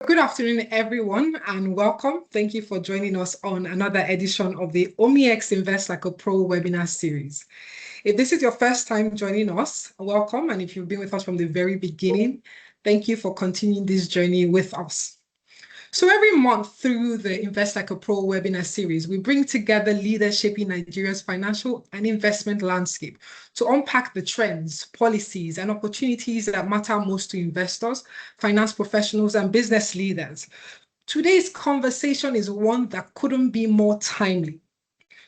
Good afternoon, everyone, and welcome. Thank you for joining us on another edition of the OmniX Invest Like a Pro webinar series. If this is your first time joining us, welcome. And if you've been with us from the very beginning, thank you for continuing this journey with us. So every month through the Invest Like a Pro webinar series, we bring together leaders shaping Nigeria's financial and investment landscape to unpack the trends, policies, and opportunities that matter most to investors, finance professionals, and business leaders. Today's conversation is one that couldn't be more timely.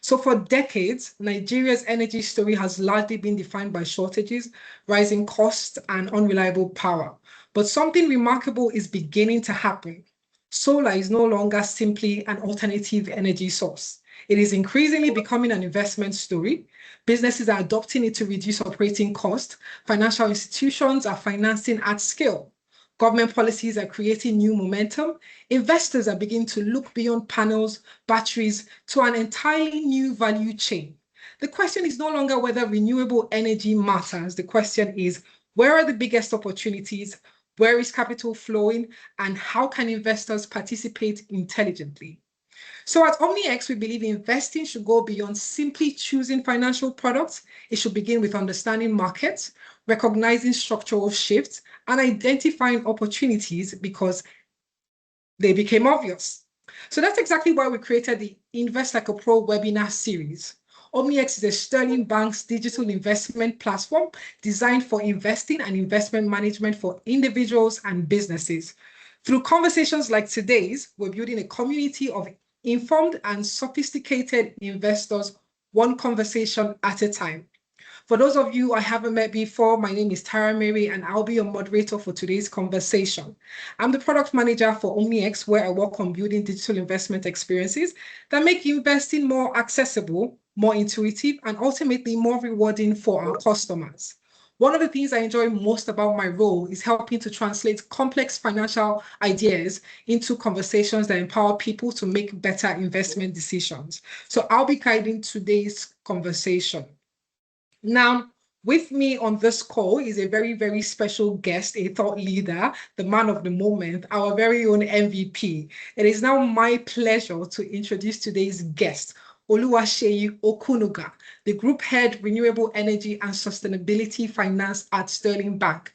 So for decades, Nigeria's energy story has largely been defined by shortages, rising costs, and unreliable power. But something remarkable is beginning to happen. Solar is no longer simply an alternative energy source. It is increasingly becoming an investment story. Businesses are adopting it to reduce operating costs. Financial institutions are financing at scale. Government policies are creating new momentum. Investors are beginning to look beyond panels, batteries, to an entirely new value chain. The question is no longer whether renewable energy matters. The question is, where are the biggest opportunities? Where is capital flowing, and how can investors participate intelligently? So at OmniX, we believe investing should go beyond simply choosing financial products. It should begin with understanding markets, recognizing structural shifts, and identifying opportunities because they became obvious. So that's exactly why we created the Invest Like a Pro webinar series. OmniX is a Sterling Bank's digital investment platform designed for investing and investment management for individuals and businesses. Through conversations like today's, we're building a community of informed and sophisticated investors, one conversation at a time. For those of you I haven't met before, my name is Tara Mary, and I'll be your moderator for today's conversation. I'm the product manager for OmniX, where I work on building digital investment experiences that make investing more accessible, more intuitive, and ultimately more rewarding for our customers. One of the things I enjoy most about my role is helping to translate complex financial ideas into conversations that empower people to make better investment decisions. So I'll be guiding today's conversation. Now, with me on this call is a very, very special guest, a thought leader, the man of the moment, our very own MVP. It is now my pleasure to introduce today's guest, Oluwaseyi Okunuga, the Group Head, Renewable Energy and Sustainability Finance at Sterling Bank.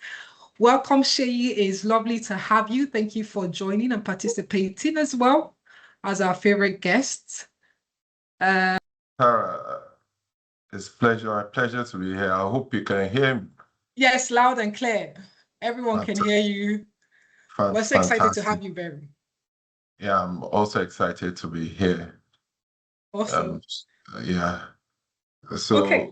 Welcome, Seyi. It's lovely to have you. Thank you for joining and participating as well as our favorite guest. Tara, it's a pleasure to be here. I hope you can hear me. Yes, loud and clear. Everyone can hear you. We're so excited to have you, Barry. Yeah, I'm also excited to be here. Awesome. Yeah. So, okay.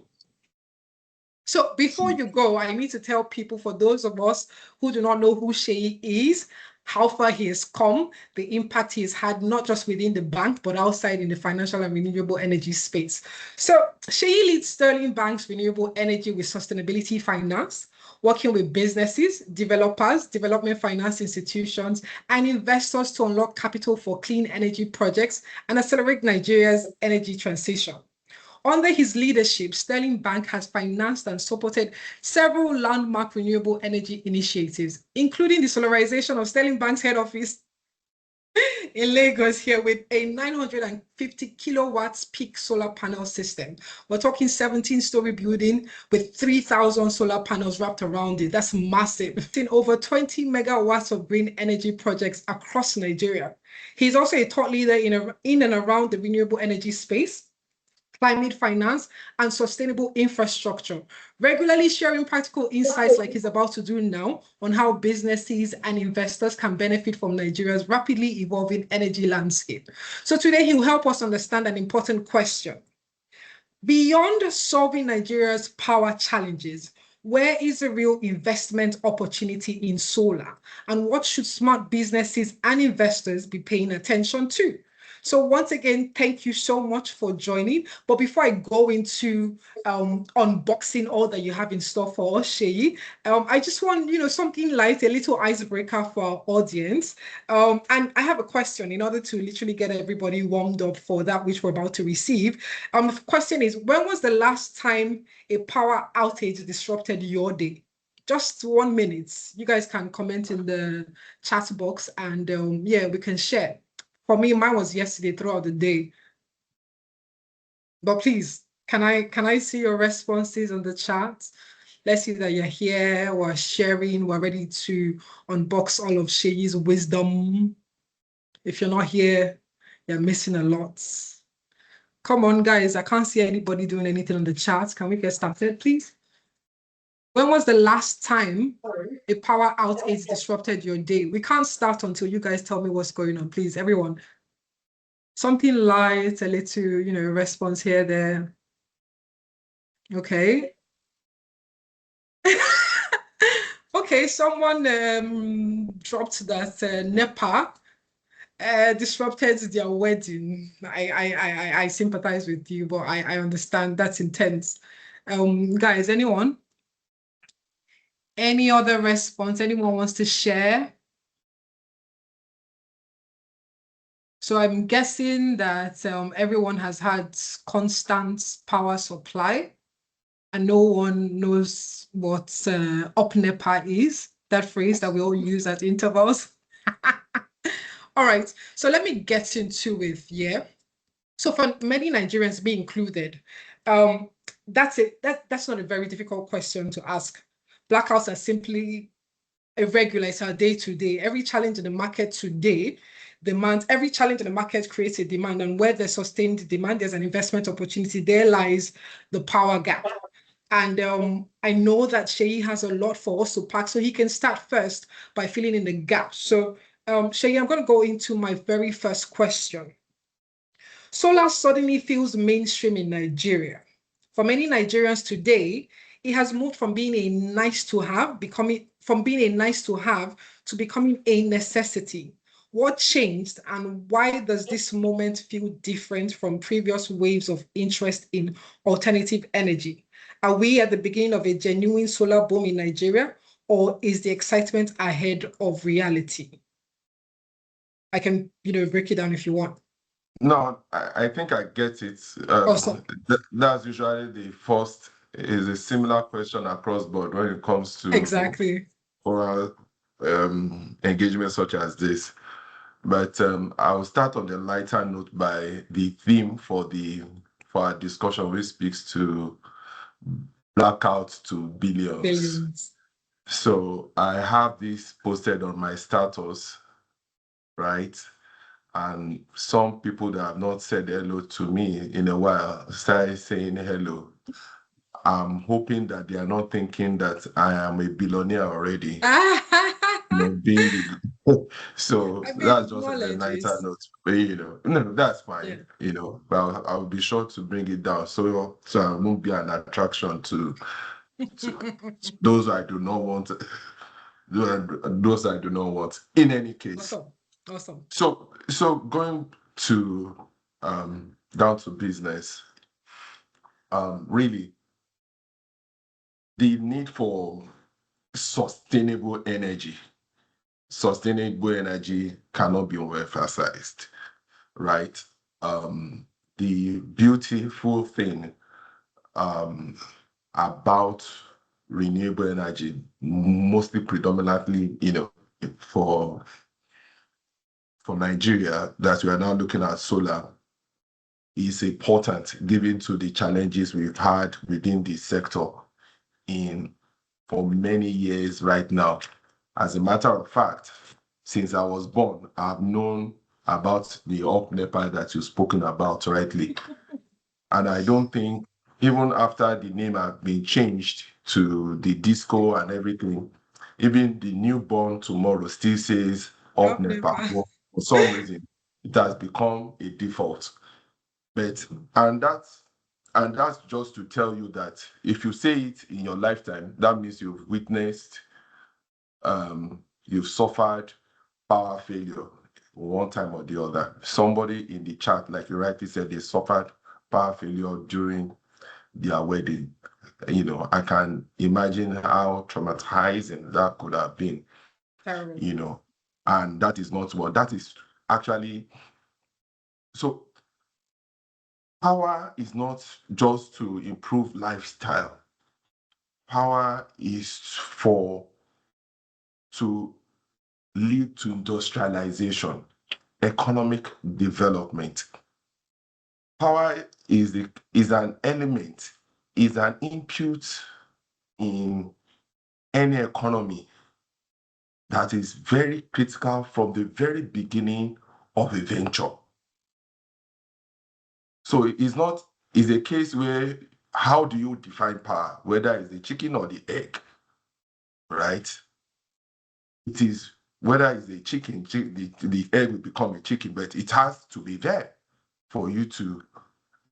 So before you go, I need to tell people, for those of us who do not know who Seyi is, how far he has come, the impact he has had, not just within the bank, but outside in the financial and renewable energy space. So Seyi leads Sterling Bank's renewable energy with sustainability finance, working with businesses, developers, development finance institutions, and investors to unlock capital for clean energy projects and accelerate Nigeria's energy transition. Under his leadership, Sterling Bank has financed and supported several landmark renewable energy initiatives, including the solarization of Sterling Bank's head office in Lagos here with a 950 kilowatts peak solar panel system. We're talking 17-story building with 3,000 solar panels wrapped around it. That's massive. In over 20 megawatts of green energy projects across Nigeria. He's also a thought leader in and around the renewable energy space, climate finance, and sustainable infrastructure, regularly sharing practical insights like he's about to do now on how businesses and investors can benefit from Nigeria's rapidly evolving energy landscape. So today he'll help us understand an important question. Beyond solving Nigeria's power challenges, where is the real investment opportunity in solar? And what should smart businesses and investors be paying attention to? So once again, thank you so much for joining. But before I go into unboxing all that you have in store for us, Seyi, I just want, something light, a little icebreaker for our audience. And I have a question in order to literally get everybody warmed up for that which we're about to receive. The question is, when was the last time a power outage disrupted your day? just 1 minute. You guys can comment in the chat box and yeah, we can share. For me, mine was yesterday throughout the day. But please, can I see your responses on the chat? Let's see that you're here, we're sharing, we're ready to unbox all of Seyi's wisdom. If you're not here, you're missing a lot. Come on, guys, I can't see anybody doing anything on the chat. Can we get started, please? When was the last time a power outage disrupted your day? We can't start until you guys tell me what's going on, please, everyone. Something light, a little, response here, there. Okay. Okay, someone dropped that NEPA disrupted their wedding. I sympathize with you, but I understand that's intense. Guys, anyone? Any other response? Anyone wants to share? So I'm guessing that everyone has had constant power supply and no one knows what up NEPA is, that phrase that we all use at intervals. All right, so let me get into it, yeah? So for many Nigerians, me included, that's it. That's not a very difficult question to ask. Blackouts are simply irregular. It's our day to day. Every challenge in the market today demands, every challenge in the market creates a demand. And where there's sustained demand, there's an investment opportunity. There lies the power gap. And I know that Seyi has a lot for us to pack, so he can start first by filling in the gap. So Seyi, I'm going to go into my very first question. Solar suddenly feels mainstream in Nigeria. For many Nigerians today, it has moved from being a nice to have, to becoming a necessity. What changed and why does this moment feel different from previous waves of interest in alternative energy? Are we at the beginning of a genuine solar boom in Nigeria, or is the excitement ahead of reality? I can, break it down if you want. No, I think I get it. Awesome. That's usually the first, is a similar question across board when it comes to Exactly. oral engagement such as this. But I'll start on the lighter note by the theme for our discussion, which speaks to blackout to billions. Billions. So I have this posted on my status, right? And some people that have not said hello to me in a while started saying hello. I'm hoping that they are not thinking that I am a billionaire already. So that's just a lighter note. But, no, that's fine. Yeah. But I'll be sure to bring it down so I won't be an attraction to those I do not want. Those I do not want. In any case. Awesome. So going to down to business. Really, the need for sustainable energy cannot be overemphasized, right? The beautiful thing about renewable energy, mostly predominantly, for Nigeria, that we are now looking at solar, is important given to the challenges we've had within the sector for many years right now. As a matter of fact, since I was born, I've known about the up NEPA that you've spoken about rightly. And I don't think, even after the name has been changed to the disco and everything, even the newborn tomorrow still says up NEPA. For some reason, it has become a default. And that's just to tell you that if you say it in your lifetime, that means you've witnessed, you've suffered power failure one time or the other. Somebody in the chat, like you rightly said, they suffered power failure during their wedding. I can imagine how traumatizing that could have been. Terrible. And that is not what that is actually. So power is not just to improve lifestyle. power is to lead to industrialization, economic development. Power is an element, is an input in any economy that is very critical from the very beginning of a venture. So it's a case where how do you define power, whether it's the chicken or the egg, right? It is whether it's the chicken, the egg will become a chicken, but it has to be there for you to,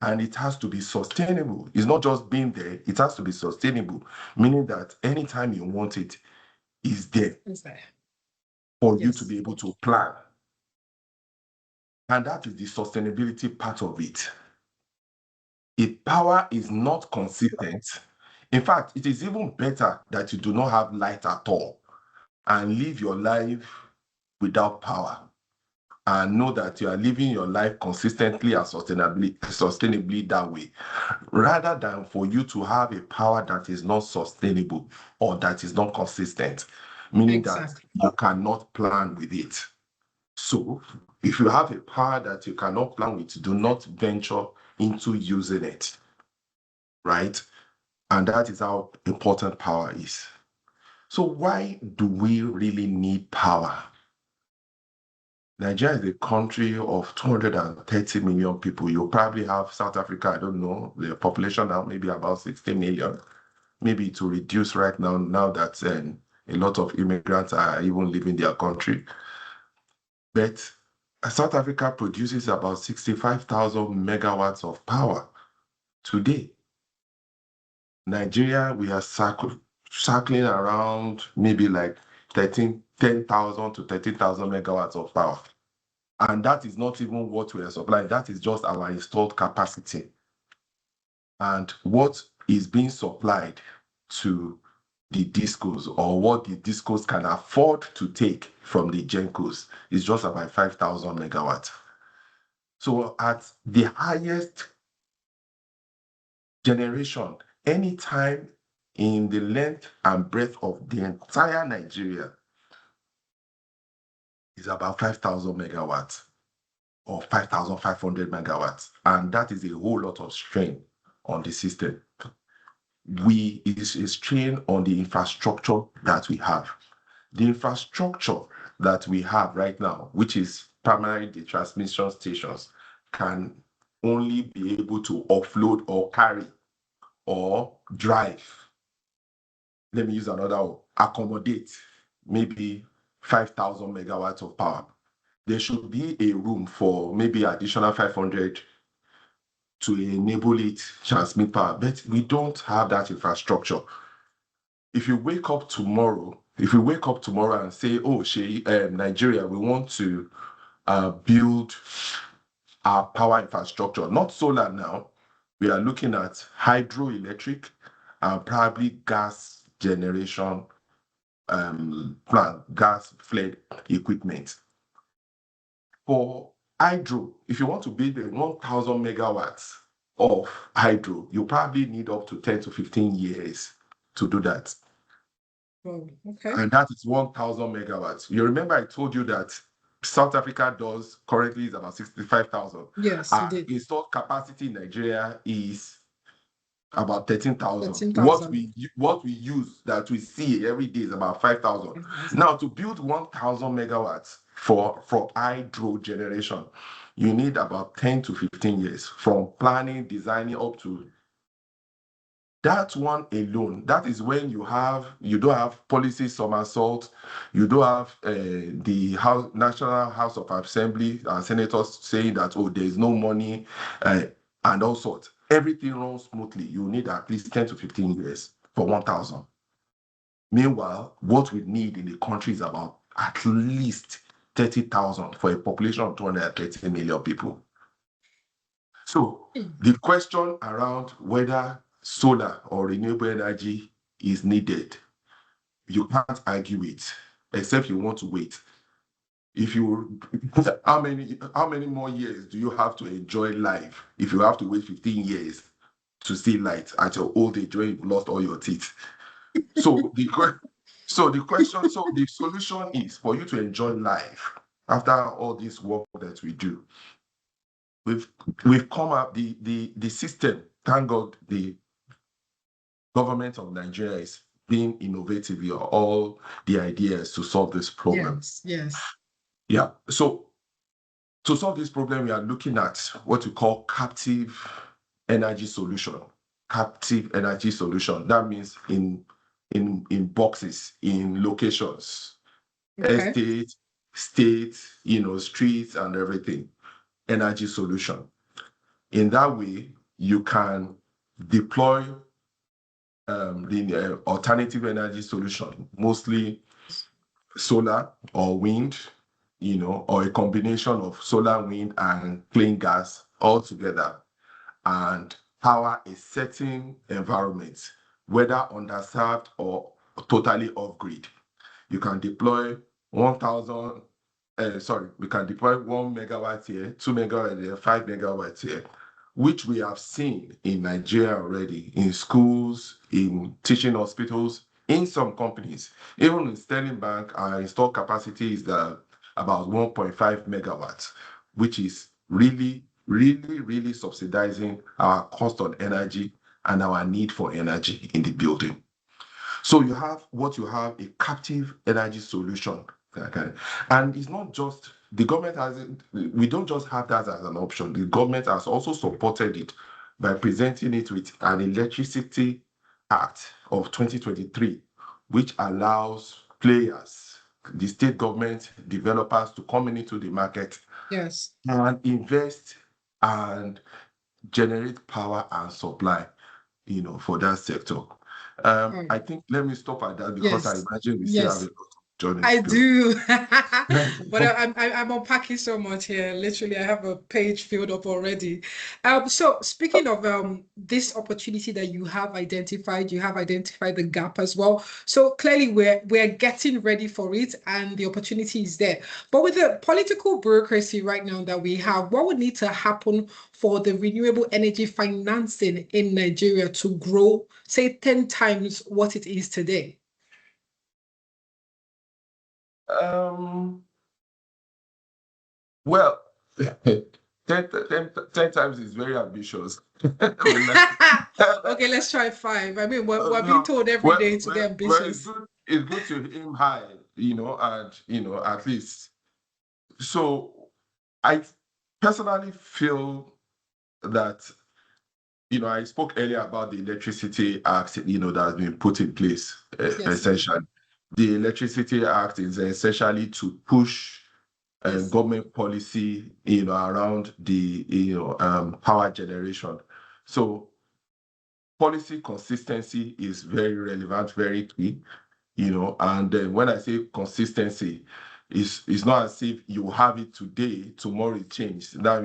and it has to be sustainable. It's not just being there, it has to be sustainable, meaning that anytime you want it, is there for you to be able to plan. And that is the sustainability part of it. If power is not consistent, in fact, it is even better that you do not have light at all and live your life without power and know that you are living your life consistently and sustainably that way, rather than for you to have a power that is not sustainable or that is not consistent, meaning that you cannot plan with it. So if you have a power that you cannot plan with, do not venture into using it, right? And that is how important power is. So why do we really need power? Nigeria is a country of 230 million people. You probably have South Africa, I don't know, the population now maybe about 60 million. Maybe to reduce right now that a lot of immigrants are even leaving their country. But South Africa produces about 65,000 megawatts of power today. Nigeria, we are circling around maybe like 10,000 to 13,000 megawatts of power. And that is not even what we are supplying. That is just our installed capacity. And what is being supplied to the discos, or what the discos can afford to take from the gencos, is just about 5,000 megawatts. So at the highest generation, anytime in the length and breadth of the entire Nigeria, is about 5,000 megawatts or 5,500 megawatts. And that is a whole lot of strain on the system. It is strain on the infrastructure that we have. The infrastructure that we have right now, which is primarily the transmission stations, can only be able to offload or carry or drive. Let me use another one, accommodate maybe 5,000 megawatts of power. There should be a room for maybe additional 500 to enable it transmit power, but we don't have that infrastructure. If you wake up tomorrow and say, oh, Nigeria, we want to build our power infrastructure, not solar now, we are looking at hydroelectric and probably gas generation plant, gas-fed equipment. For hydro, if you want to build 1,000 megawatts of hydro, you probably need up to 10 to 15 years to do that. Oh, okay. And that is 1,000 megawatts. You remember I told you that South Africa currently is about 65,000. Yes, you did. Installed capacity in Nigeria is about 13,000. 13,000. What we use that we see every day is about 5,000. Now, to build 1,000 megawatts for hydro generation, you need about 10 to 15 years from planning, designing up to that one alone. That is when you don't have policy somersault, you don't have the National House of Assembly and senators saying that, oh, there is no money and all sorts. Everything runs smoothly. You need at least 10 to 15 years for 1,000. Meanwhile, what we need in the country is about at least 30,000 for a population of 230 million people. So the question around whether solar or renewable energy is needed, you can't argue it, except you want to wait. How many more years do you have to enjoy life if you have to wait 15 years to see light at your old age when you've lost all your teeth? So the solution is for you to enjoy life after all this work that we do. We've come up the system. Thank God the government of Nigeria is being innovative with all the ideas to solve this problem. Yes. Yeah. So to solve this problem, we are looking at what we call captive energy solution. Captive energy solution. That means in boxes, in locations, Okay. estate, state, streets and everything. Energy solution. In that way, you can deploy the alternative energy solution, mostly solar or wind, or a combination of solar, wind, and clean gas all together, and power a certain environment, whether underserved or totally off grid. You can deploy 1,000. We can deploy 1 megawatt here, 2 megawatt here, 5 megawatts here, which we have seen in Nigeria already, in schools, in teaching hospitals, in some companies. Even in Sterling Bank, our installed capacity is about 1.5 megawatts, which is really, really, really subsidizing our cost on energy and our need for energy in the building. So you have a captive energy solution. Okay. And it's not just the government we don't just have that as an option. The government has also supported it by presenting it with an Electricity Act of 2023, which allows players, the state government, developers to come into the market and invest and generate power and supply, for that sector. I think let me stop at that because I imagine we still have a lot of journeys. I do. But I'm unpacking so much here. Literally, I have a page filled up already. So speaking of this opportunity that you have identified the gap as well. So clearly we're getting ready for it and the opportunity is there. But with the political bureaucracy right now that we have, what would need to happen for the renewable energy financing in Nigeria to grow, say 10 times what it is today? Well, 10 times is very ambitious. Okay, let's try 5. I mean, we're being told every day to be ambitious. It's good to aim high, and at least. So I personally feel that, I spoke earlier about the Electricity Act, that has been put in place, essentially. The Electricity Act is essentially to push government policy, around the, power generation. So policy consistency is very relevant, very key, and then when I say consistency, it's not as if you have it today, tomorrow it changes. That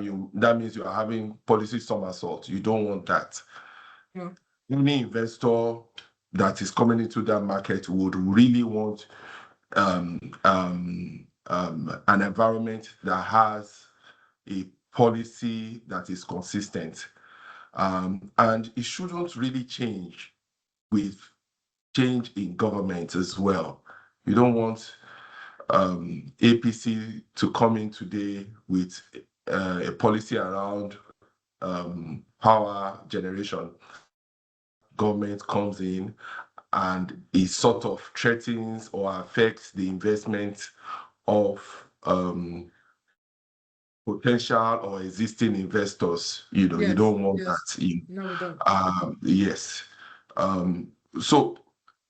means you are having policy somersault. You don't want that. Yeah. Any investor that is coming into that market would really want an environment that has a policy that is consistent. And it shouldn't really change with change in government as well. You don't want APC to come in today with a policy around power generation. Government comes in and it sort of threatens or affects the investment of potential or existing investors. You don't want that. No, we don't. Yes. So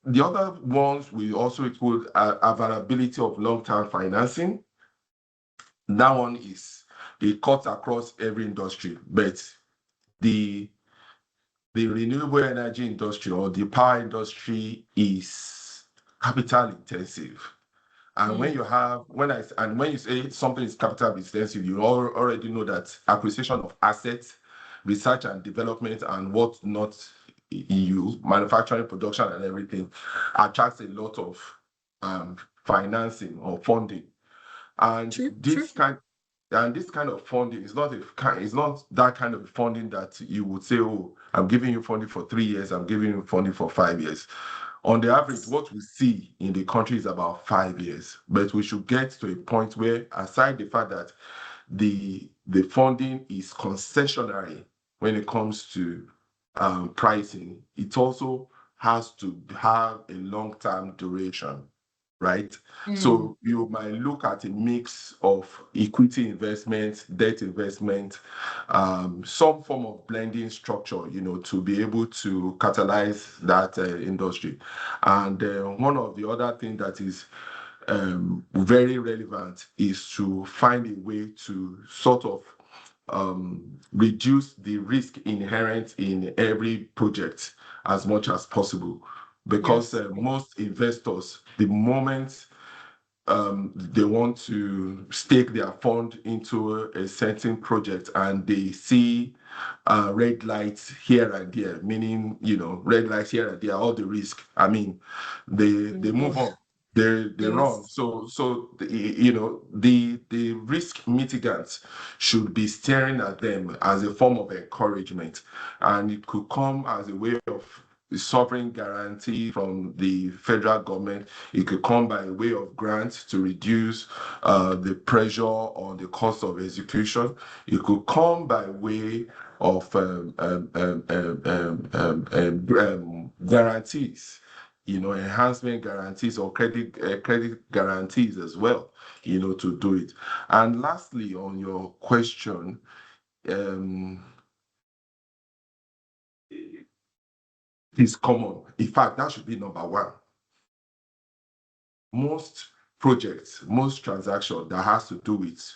the other ones we also include availability of long-term financing. That one it cuts across every industry, but the renewable energy industry or the power industry is capital intensive. And when you say something is capital intensive, you already know that acquisition of assets, research and development, and what not, manufacturing, production, and everything attracts a lot of financing or funding. And this kind of funding is not that kind of funding that you would say, oh, I'm giving you funding for 3 years, I'm giving you funding for 5 years. On the average, what we see in the country is about 5 years, but we should get to a point where, aside the fact that the funding is concessionary when it comes to pricing, it also has to have a long-term duration, right? So you might look at a mix of equity investment, debt investment, some form of blending structure, to be able to catalyze that industry. And one of the other things that is very relevant is to find a way to sort of reduce the risk inherent in every project as much as possible, because most investors, the moment they want to stake their fund into a certain project and they see red lights here and there, meaning, red lights here and there, all the risk, I mean, they move on. They run. So the risk mitigants should be staring at them as a form of encouragement, and it could come as a way of sovereign guarantee from the federal government. It could come by way of grants to reduce the pressure on the cost of execution. It could come by way of guarantees, enhancement guarantees or credit guarantees as well, to do it. And lastly, on your question, is common. In fact, that should be number one. Most projects, most transactions that has to do with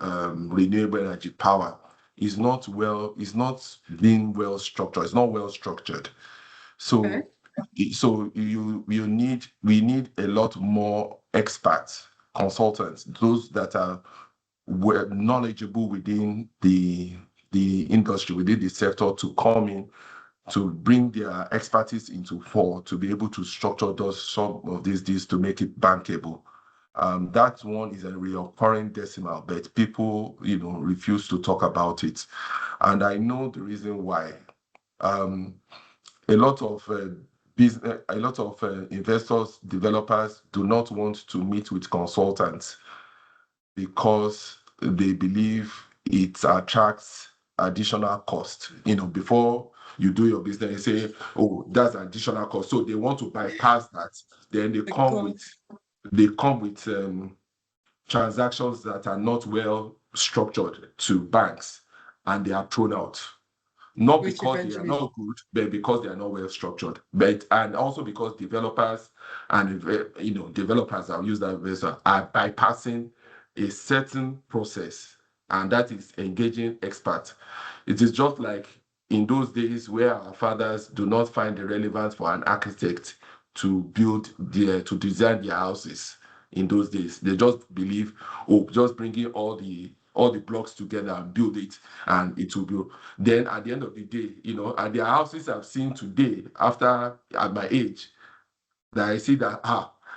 renewable energy power is not being well structured. It's not well structured. So, we need a lot more experts, consultants, those that are knowledgeable within the industry, within the sector, to come in to bring their expertise into fore to be able to structure some of these deals to make it bankable. That one is a recurring decimal, but people, refuse to talk about it. And I know the reason why. A lot of investors, developers do not want to meet with consultants because they believe it attracts additional cost. Before you do your business, you say, oh, that's additional cost. So they want to bypass that. Then they come with transactions that are not well structured to banks, and they are thrown out. Not because they are not good, but because they are not well structured. And also because developers and developers, I'll use that investor, are bypassing a certain process, and that is engaging experts. It is just like in those days where our fathers do not find it relevant for an architect to design their houses. In those days, they just believe, just bringing all the blocks together and build it, and it will be. Then at the end of the day, at their houses I've seen today, at my age, that I see that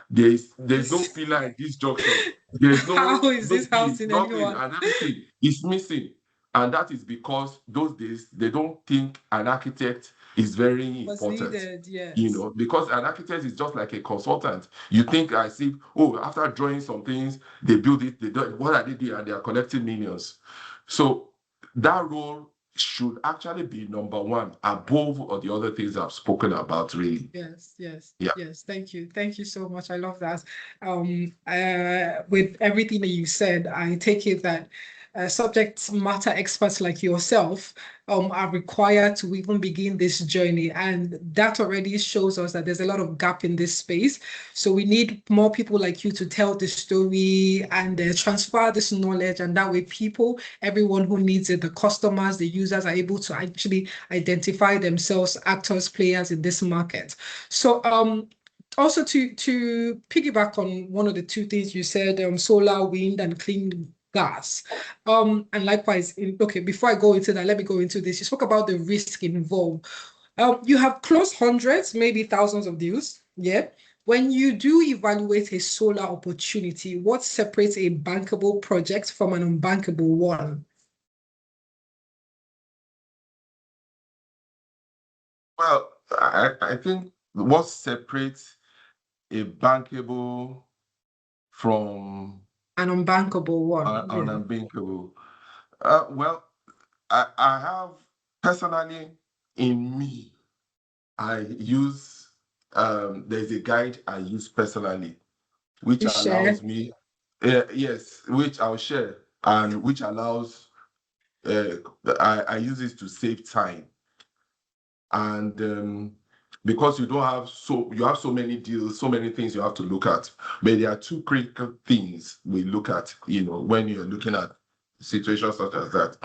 there's no pillar in this junction. There's How is this house in nothing, anyone? and everything is missing. And that is because those days they don't think an architect is very important. Needed, yes. Because an architect is just like a consultant. You think as if, after drawing some things, they build it, what are they doing? And they are collecting millions. So that role should actually be number one above all the other things I've spoken about, really. Yes. Yeah. Yes. Thank you so much. I love that. With everything that you said, I take it that subject matter experts like yourself are required to even begin this journey, and that already shows us that there's a lot of gap in this space. So we need more people like you to tell the story and transfer this knowledge, and that way everyone who needs it, the customers, the users, are able to actually identify themselves, actors, players in this market. So also to piggyback on one of the two things you said, solar, wind, and clean gas. And likewise, before I go into that, let me go into this. You spoke about the risk involved. You have closed hundreds, maybe thousands of deals. Yeah. When you do evaluate a solar opportunity, what separates a bankable project from an unbankable one? Well, I think what separates a bankable from An unbankable one. an Yeah. unbankable? Well, I have personally in me, I use there's a guide I use personally, which You share. allows me, yes, which I'll share, and which allows I use it to save time. And because you have so many deals, so many things you have to look at. But there are two critical things we look at, when you're looking at situations such as that.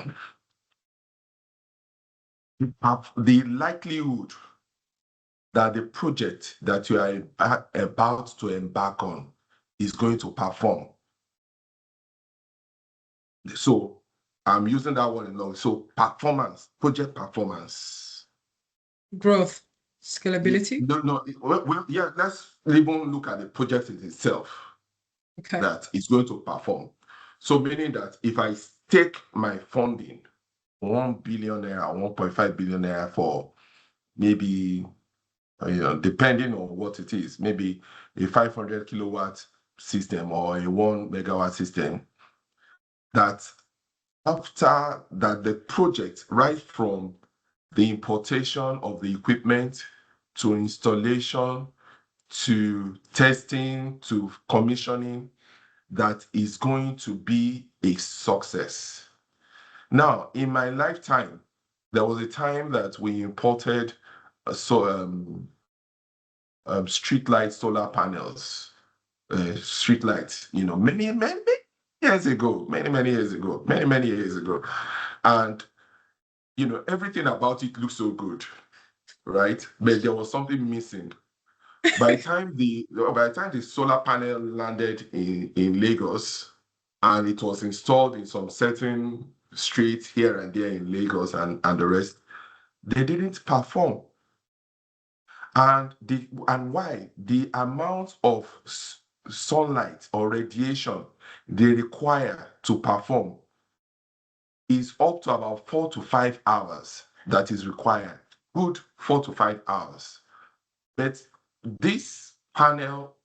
The likelihood that the project that you are about to embark on is going to perform. So I'm using that one along. So performance, project performance. Growth. Scalability. No, yeah, let's even look at the project in itself Okay. that is going to perform. So meaning that if I take my funding, 1 billion naira, 1.5 billion naira for maybe, depending on what it is, maybe a 500 kilowatt system or a 1 megawatt system, that after that the project, right from the importation of the equipment to installation to testing to commissioning, that is going to be a success. Now, in my lifetime, there was a time that we imported street light solar panels, street lights, many years ago, many years ago, many years ago. And, everything about it looks so good, right? But there was something missing. By the time the solar panel landed in Lagos, and it was installed in some certain streets here and there in Lagos and the rest, they didn't perform. And why? The amount of sunlight or radiation they require to perform is up to about 4 to 5 hours that is required. Good 4 to 5 hours. But this panel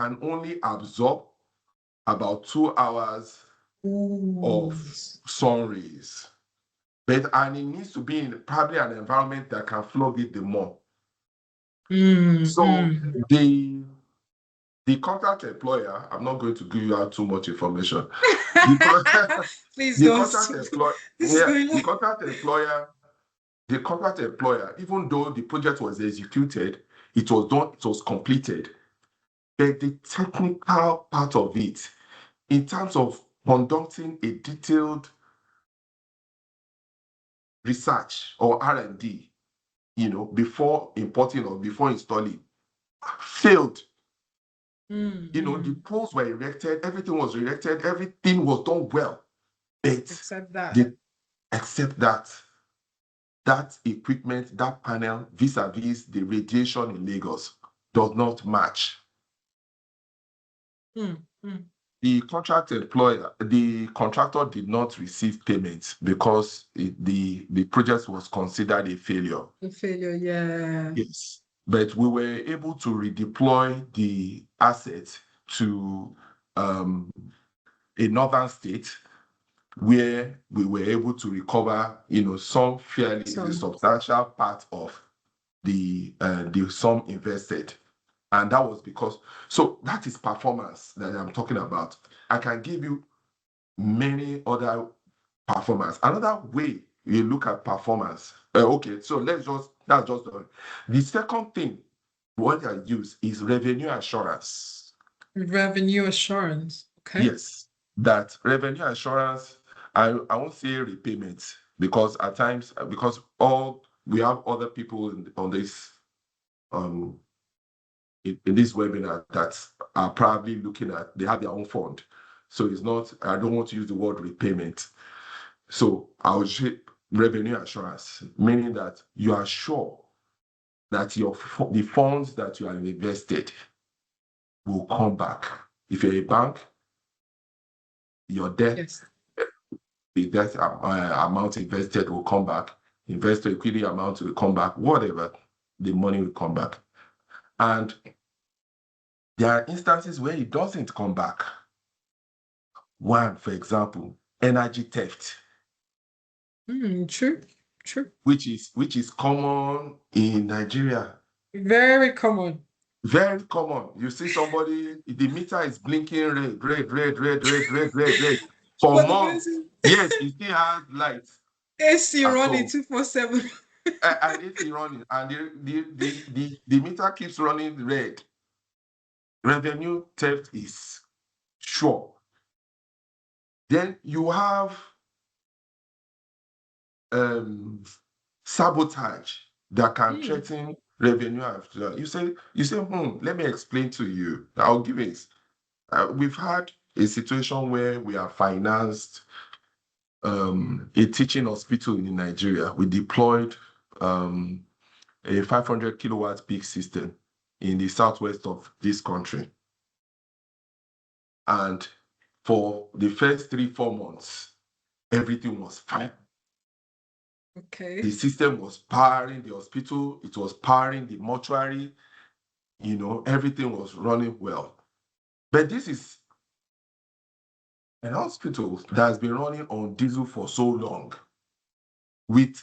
can only absorb about 2 hours of Ooh. sun rays. And it needs to be in probably an environment that can flog it the more. So the contract employer, I'm not going to give you out too much information. Please The don't. contract employer, This is going the contract employer, even though the project was executed, it was done, it was completed. But the technical part of it, in terms of conducting a detailed research or R&D, before importing or before installing, failed. The poles were erected, everything was erected, everything was done well. But Except that. Except that equipment, that panel, vis-a-vis the radiation in Lagos, does not match. The contractor did not receive payments because the project was considered a failure. A failure, yeah. Yes. But we were able to redeploy the assets to a northern state where we were able to recover, some fairly substantial part of the sum invested. And that was because, so that is performance that I'm talking about. I can give you many other performance. Another way you look at performance. Okay, so that's just the second thing what I use is revenue assurance. Revenue assurance. Okay. Yes, that revenue assurance, I won't say repayment because at times, because we have other people on this in this webinar that are probably looking at, they have their own fund. So it's not, I don't want to use the word repayment. So I would say revenue assurance, meaning that you are sure that the funds that you have invested will come back. If you're a bank, your debt, yes, the debt amount invested will come back. Investor equity amount will come back, whatever. the money will come back. And there are instances where it doesn't come back. One, for example, energy theft. True. Which is common in Nigeria. Very common. Very common. You see somebody, the meter is blinking red for But the months. person Yes, he still has lights. AC at running all. 247. And AC running, and the meter keeps running red. Revenue theft is sure. Then you have sabotage that can threaten revenue after. You say, let me explain to you. I'll give it. We've had a situation where we have financed a teaching hospital in Nigeria. We deployed a 500 kilowatt peak system in the southwest of this country. And for the first 3-4 months, everything was fine. Okay. The system was powering the hospital, it was powering the mortuary, everything was running well. But this is an hospital that has been running on diesel for so long, with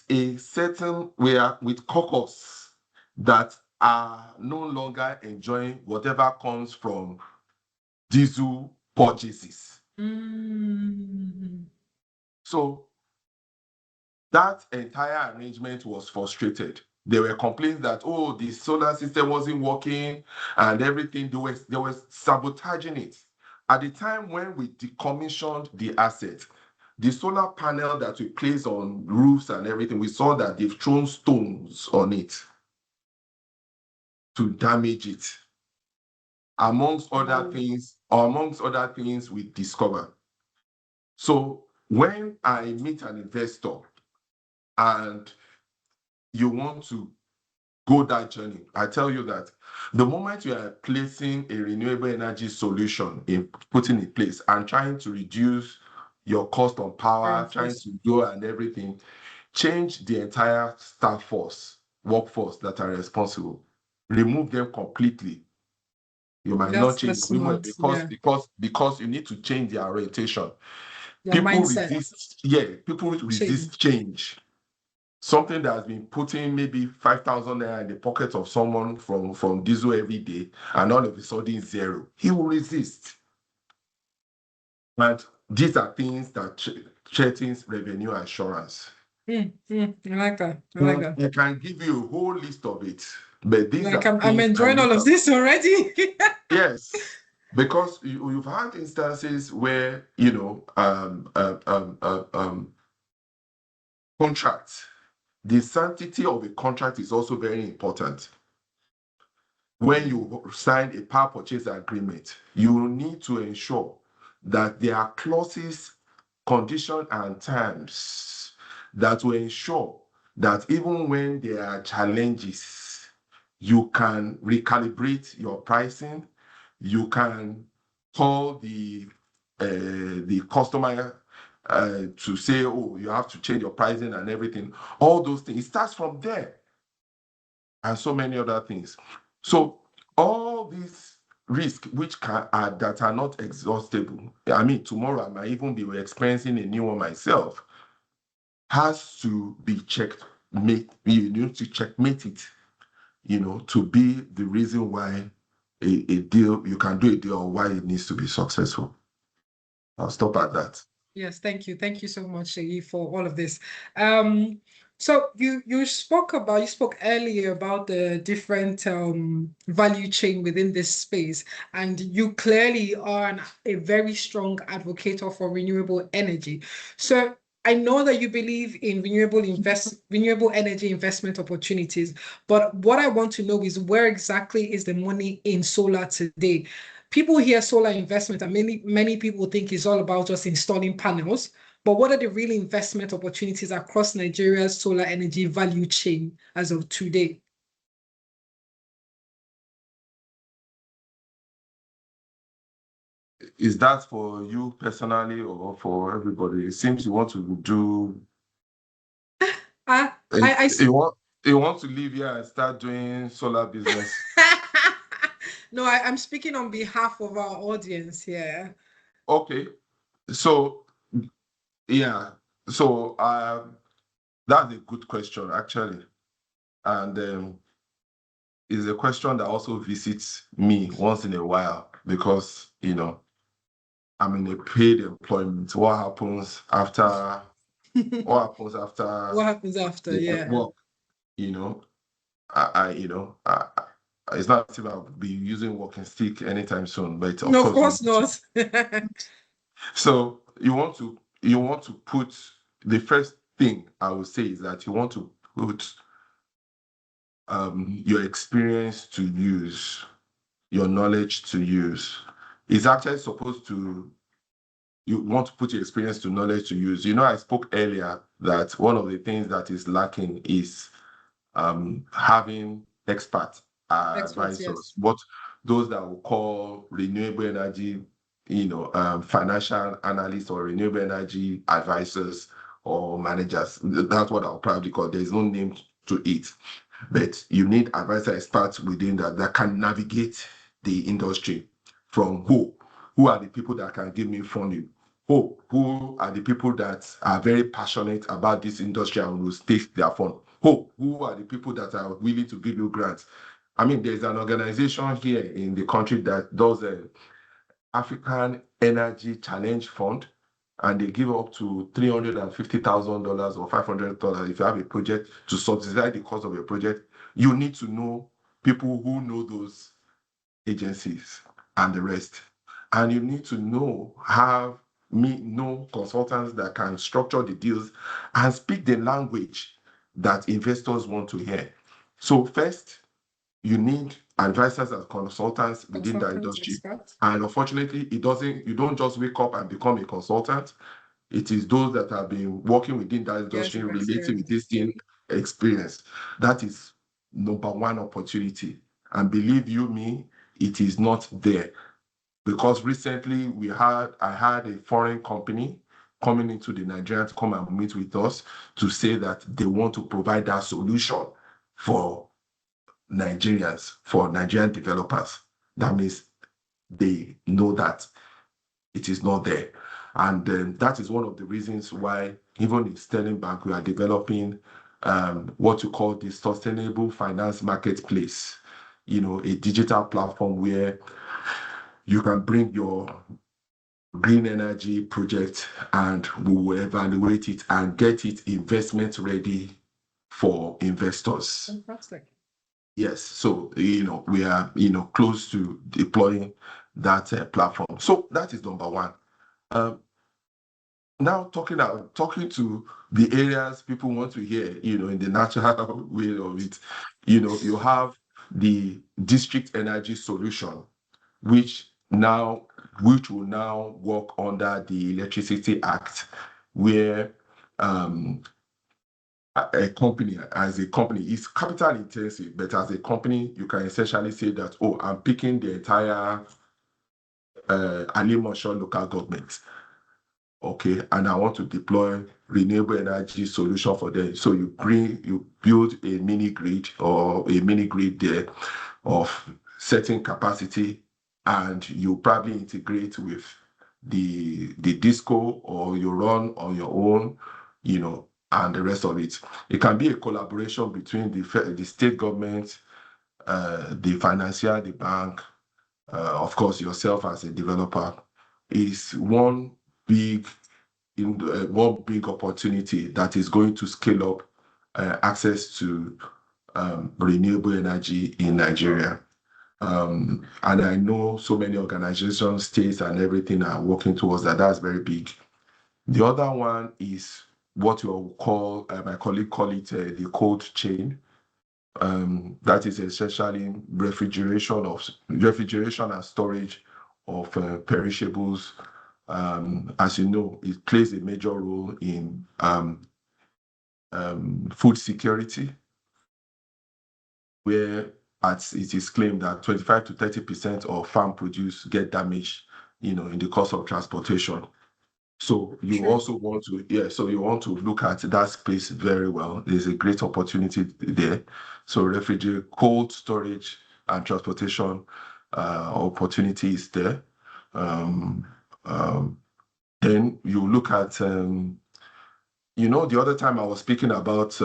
caucus that are no longer enjoying whatever comes from diesel purchases. So that entire arrangement was frustrated. They were complaining that, the solar system wasn't working and everything. They were sabotaging it. At the time when we decommissioned the asset, the solar panel that we placed on roofs and everything, we saw that they've thrown stones on it to damage it. Amongst other things we discovered. So when I meet an investor and you want to go that journey, I tell you that the moment you are placing a renewable energy solution putting in place and trying to reduce your cost on power, trying to do and everything, change the entire workforce that are responsible, remove them completely. You might not change because you need to change their orientation. People resist change. Something that has been putting maybe 5,000 naira in the pocket of someone from diesel every day, and all of a sudden zero. He will resist. And these are things that threatens revenue assurance. I like that. I can give you a whole list of it, but these are things I'm enjoying all of this already. Yes, because you've had instances where contracts. The sanctity of a contract is also very important. When you sign a power purchase agreement, you need to ensure that there are clauses, conditions, and terms that will ensure that even when there are challenges, you can recalibrate your pricing, you can call the customer to say, you have to change your pricing and everything. All those things, it starts from there. And so many other things. So all these risks that are not exhaustible, I mean, tomorrow I might even be experiencing a new one myself, has to be checked. You need to checkmate it, to be the reason why a deal, you can do a deal, or why it needs to be successful. I'll stop at that. Yes, thank you. Thank you so much, Seyi, for all of this. So you spoke earlier about the different value chain within this space, and you clearly are a very strong advocate for renewable energy. So I know that you believe in renewable energy investment opportunities, but what I want to know is where exactly is the money in solar today? People hear solar investment and many people think it's all about just installing panels. But what are the real investment opportunities across Nigeria's solar energy value chain as of today? Is that for you personally or for everybody? It seems you want to do. I You want to leave here and start doing solar business? No, I'm speaking on behalf of our audience here. Okay. So yeah. So that's a good question actually, and is a question that also visits me once in a while because I'm in a paid employment. What happens after? What happens after What happens after? the Yeah. work? You know, it's not as if I'll be using walking stick anytime soon. But of No, of course, course not. so you want to put the first thing I would say is that you want to put your experience to use, your knowledge to use. It's actually supposed to you want to put your experience to knowledge to use. I spoke earlier that one of the things that is lacking is having expert Experts, yes. advisors, what those that will call renewable energy, financial analysts or renewable energy advisors or managers. That's what I'll probably call. There's no name to it, but you need advisor experts within that can navigate the industry from who are the people that can give me funding, who are the people that are very passionate about this industry and will stake their fund, who are the people that are willing to give you grants. I mean, there's an organization here in the country that does a African Energy Challenge Fund, and they give up to $350,000 or $500 if you have a project to subsidize the cost of your project. You need to know people who know those agencies and the rest. And you need to know consultants that can structure the deals and speak the language that investors want to hear. So first, you need advisors and consultants within the Consultants, industry. experts. And unfortunately, you don't just wake up and become a consultant. It is those that have been working within that Years industry, of relating with this experience. thing, experience. That is number one opportunity. And believe you me, it is not there. Because recently I had a foreign company coming into the Nigeria to come and meet with us to say that they want to provide that solution for Nigerians, for Nigerian developers. That means they know that it is not there. And that is one of the reasons why, even in Sterling Bank, we are developing what you call the sustainable finance marketplace, a digital platform where you can bring your green energy project and we will evaluate it and get it investment ready for investors. Fantastic. Yes, so we are close to deploying that platform. So that is number one. Um, Now talking to the areas people want to hear, in the natural way of it, you have the district energy solution, which will now work under the Electricity Act, where as a company is capital intensive, but as a company, you can essentially say that, oh, I'm picking the entire Alimosho local government. Okay, and I want to deploy renewable energy solution for them. So you build a mini grid or a mini grid there of certain capacity, and you probably integrate with the disco, or you run on your own, and the rest of it. It can be a collaboration between the state government, the financier, the bank, of course, yourself as a developer. Is one big opportunity that is going to scale up access to renewable energy in Nigeria. And I know so many organizations, states, and everything are working towards that. That's very big. The other one is what you call, my colleague call it the cold chain. That is essentially refrigeration and storage of perishables. As you know, it plays a major role in food security, where it is claimed that 25 to 30% of farm produce get damaged, in the course of transportation. So you True. also want to, so you want to look at that space very well. There's a great opportunity there. So refrigerator, cold storage and transportation opportunity is there. Um, um, then you look at, the other time I was speaking about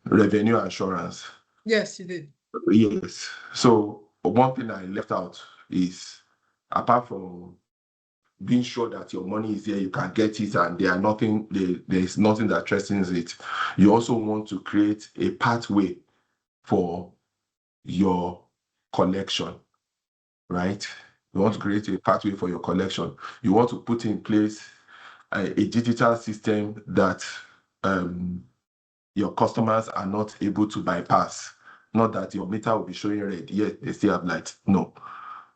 revenue assurance. Yes, you did. Yes. So one thing I left out is, apart from being sure that your money is there, you can get it, and there is nothing that threatens it. You also want to create a pathway for your collection, right? You want to create a pathway for your collection. You want to put in place a digital system that your customers are not able to bypass. Not that your meter will be showing red, yet they still have light. No.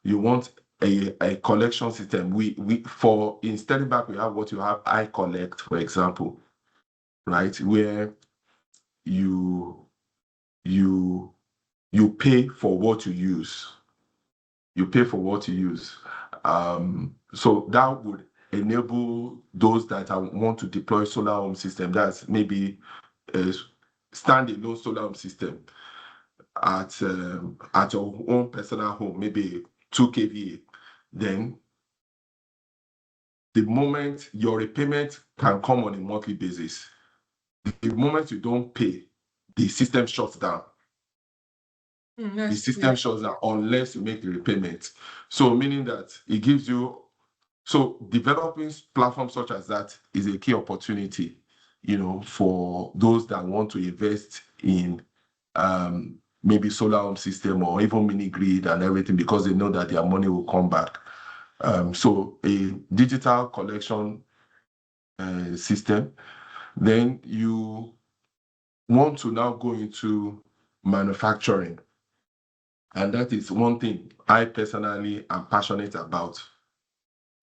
You want a collection system. In Sterling Bank, we have what you have I collect, for example, right? Where you you you pay for what you use. You pay for what you use. So that would enable those that want to deploy solar home system. That's maybe a standalone solar home system at your own personal home, maybe 2 kVA. Then the moment your repayment can come on a monthly basis, the moment you don't pay, the system shuts down. The Yes, system yeah. shuts down unless you make the repayment. So meaning that it gives you, so developing platforms such as that is a key opportunity, for those that want to invest in maybe solar home system or even mini grid and everything, because they know that their money will come back. So a digital collection system. Then you want to now go into manufacturing. And that is one thing I personally am passionate about,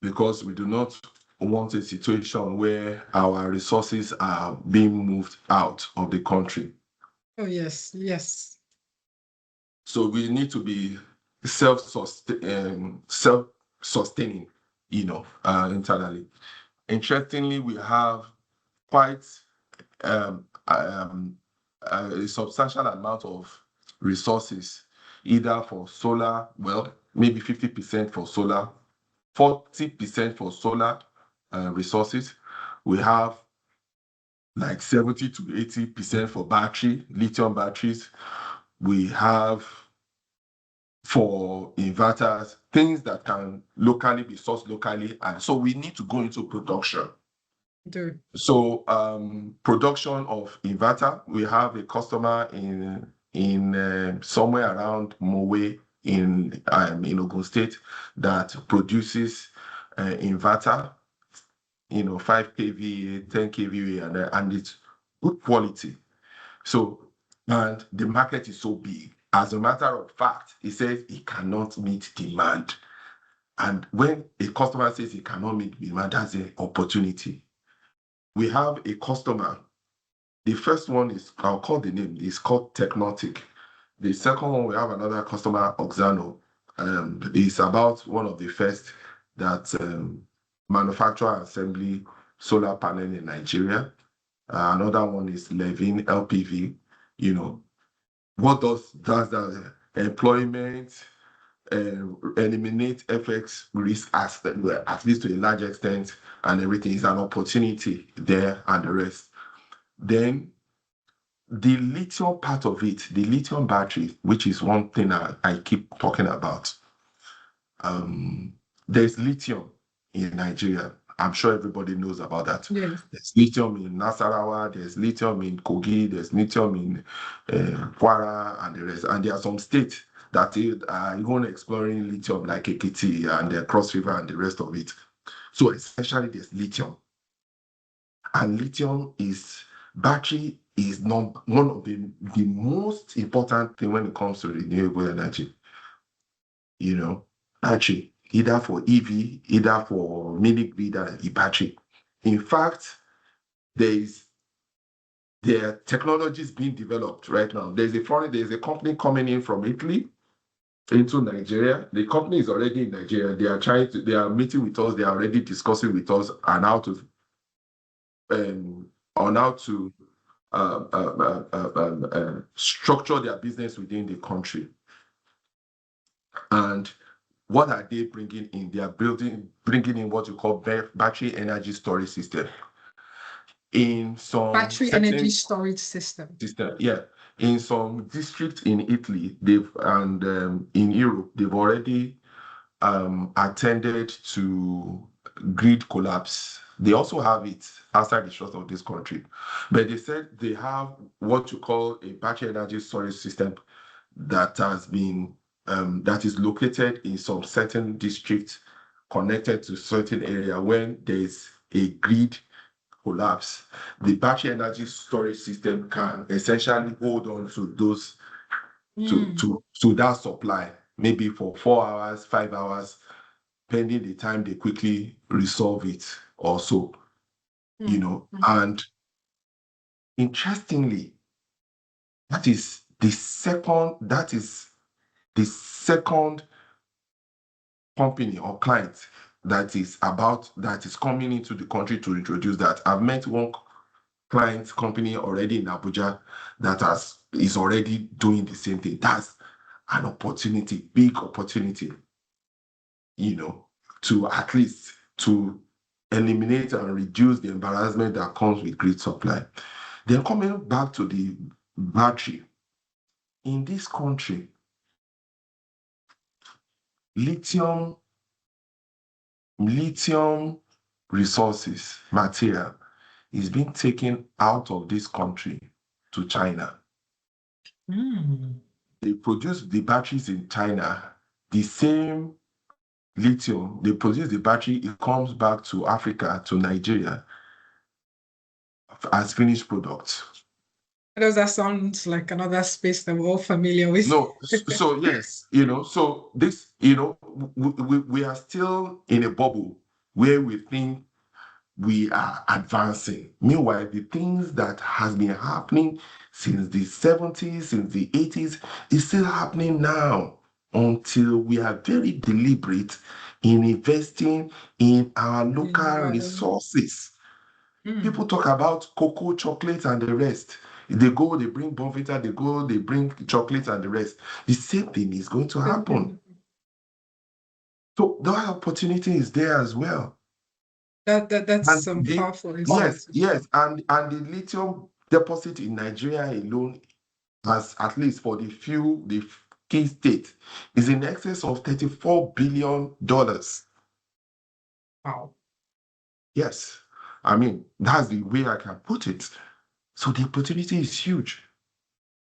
because we do not want a situation where our resources are being moved out of the country. Oh, yes, yes. So we need to be self-sustaining, internally. Interestingly, we have quite a substantial amount of resources, either for solar, well, maybe 50% for solar, 40% for solar resources. We have like 70 to 80% for lithium batteries. We have for inverters, things that can locally be sourced locally. And so we need to go into production. Do. So production of inverter, we have a customer in somewhere around Mowe in Ogun State that produces inverter, 5 kVA, 10 kVA, and it's good quality. So, and the market is so big. As a matter of fact, it says it cannot meet demand. And when a customer says it cannot meet demand, that's an opportunity. We have a customer. The first one is, I'll call the name, it's called Technotic. The second one, we have another customer, Oxano. It's about one of the first that manufacture assembly solar panel in Nigeria. Another one is Levin LPV. What does that employment, eliminate FX risk at least to a large extent, and everything is an opportunity there and the rest. Then the lithium part of it, the lithium battery, which is one thing I keep talking about. There's lithium in Nigeria. I'm sure everybody knows about that. Yes. There's lithium in Nasarawa, there's lithium in Kogi, there's lithium in Kwara and the rest. And there are some states that are even exploring lithium like Ekiti and the Cross River and the rest of it. So essentially there's lithium. And battery is not one of the most important thing when it comes to renewable energy. Battery, either for EV, either for mini grid and battery. In fact, there are technologies being developed right now. There's a company coming in from Italy into Nigeria. The company is already in Nigeria. They are meeting with us. They are already discussing with us on how to on how to structure their business within the country. And what are they bringing in? They are bringing in what you call battery energy storage system. In some Battery energy storage system. Yeah. In some districts in Italy, in Europe, they've already attended to grid collapse. They also have it outside the shores of this country. But they said they have what you call a battery energy storage system that is located in some certain districts connected to certain area. When there's a grid collapse, the battery energy storage system can essentially hold on to those to that supply, maybe for 4 hours, 5 hours, pending the time they quickly resolve it or so. And interestingly, that is the second company or client that is coming into the country to introduce that. I've met one client company already in Abuja that is already doing the same thing. That's an opportunity, big opportunity, to at least to eliminate and reduce the embarrassment that comes with grid supply. Then coming back to the battery, in this country, lithium resources, material, is being taken out of this country to China. They produce the batteries in China. The same lithium, they produce the battery, it comes back to Africa, to Nigeria, as finished products. Does that sound like another space that we're all familiar with? No, so yes, so this, we are still in a bubble where we think we are advancing. Meanwhile, the things that has been happening since the 70s, since the 80s, is still happening now, until we are very deliberate in investing in our local resources. People talk about cocoa, chocolate, and the rest. They go, they bring Bonvita, they bring chocolate and the rest. The same thing is going to happen. So that opportunity is there as well. That's some powerful insights. Yes, and the lithium deposit in Nigeria alone, has, at least for the key states, is in excess of $34 billion. Wow. Yes, I mean, that's the way I can put it. So the opportunity is huge.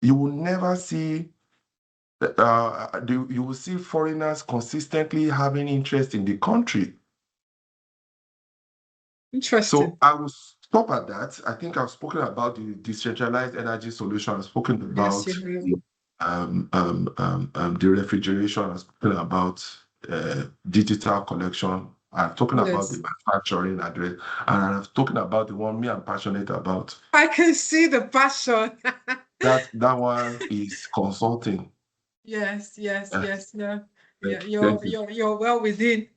You will never see you will see foreigners consistently having interest in the country. Interesting. So I will stop at that. I think I've spoken about the decentralized energy solution. I've spoken about the refrigeration. I've spoken about digital collection. I'm talking about the manufacturing address, and I'm talking about the one I'm passionate about. I can see the passion. that one is consulting. Yes. Yeah. You're well within.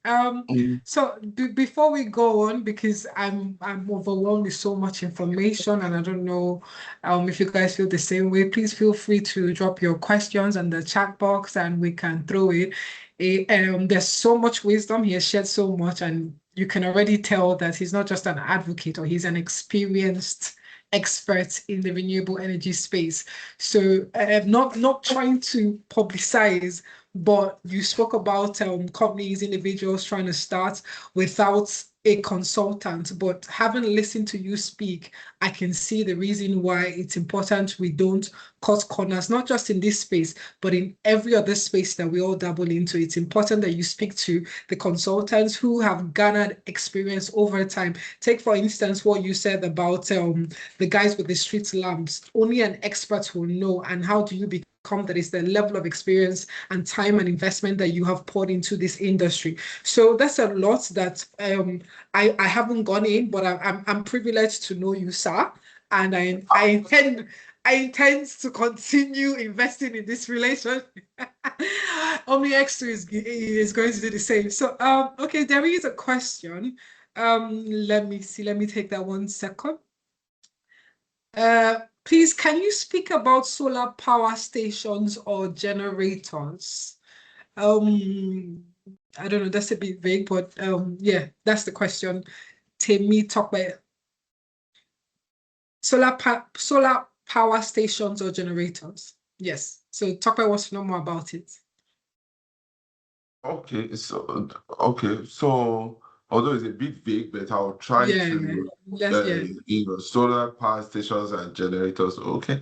So before we go on, because I'm overwhelmed with so much information, and I don't know if you guys feel the same way, please feel free to drop your questions in the chat box and we can throw it. There's so much wisdom. He has shared so much, and you can already tell that he's not just an advocate, or he's an experienced expert in the renewable energy space. So not trying to publicize, but you spoke about companies, individuals trying to start without a consultant. But having listened to you speak, I can see the reason why it's important we don't cut corners, not just in this space, but in every other space that we all dabble into. It's important that you speak to the consultants who have garnered experience over time. Take, for instance, what you said about the guys with the street lamps. Only an expert will know. And how do you become that? Is the level of experience and time and investment that you have poured into this industry. So that's a lot that I haven't gone in, but I'm privileged to know you, sir. And I I intend to continue investing in this relationship. OmniX is going to do the same. So, okay, there is a question. Let me see. Let me take that 1 second. Please, can you speak about solar power stations or generators? I don't know, that's a bit vague, but yeah, that's the question. Temi talk about solar power stations or generators. Yes. So Tokwe wants to know more about it. Okay, so although it's a bit vague, but I'll try Yeah, to yeah. solar power stations and generators. Okay.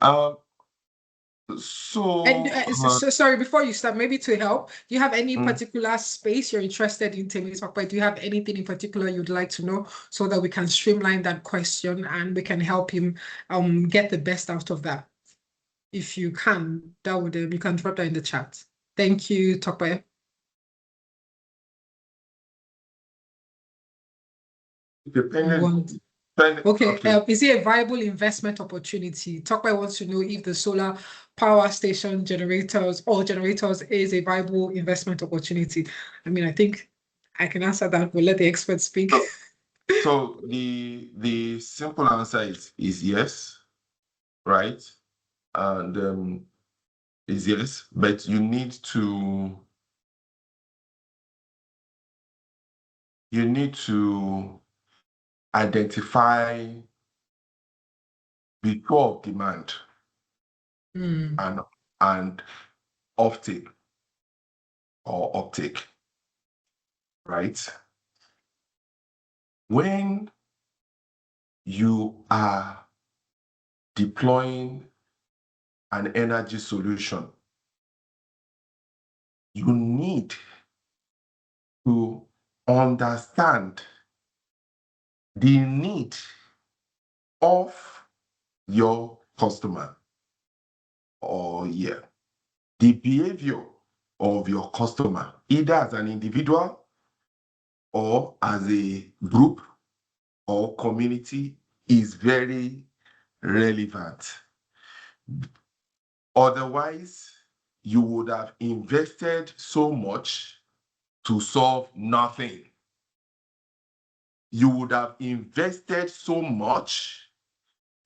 Um, And so so, sorry, before you start, maybe to help, do you have any mm, particular space you're interested in Temi talk about? Do you have anything in particular you'd like to know so that we can streamline that question and we can help him get the best out of that? If you can, that would you can drop that in the chat. Thank you, Tokwe. depending, Okay, okay. is it a viable investment opportunity? Tokwe wants to know if the solar power station generators is a viable investment opportunity. I mean, I think I can answer that. We'll let the experts speak. So the simple answer is yes, right? And is yes, but you need to identify before demand and and offtake or uptake, right? When you are deploying an energy solution, you need to understand the need of your customer or the behavior of your customer, either as an individual or as a group or community, is very relevant. Otherwise, you would have invested so much to solve nothing. You would have invested so much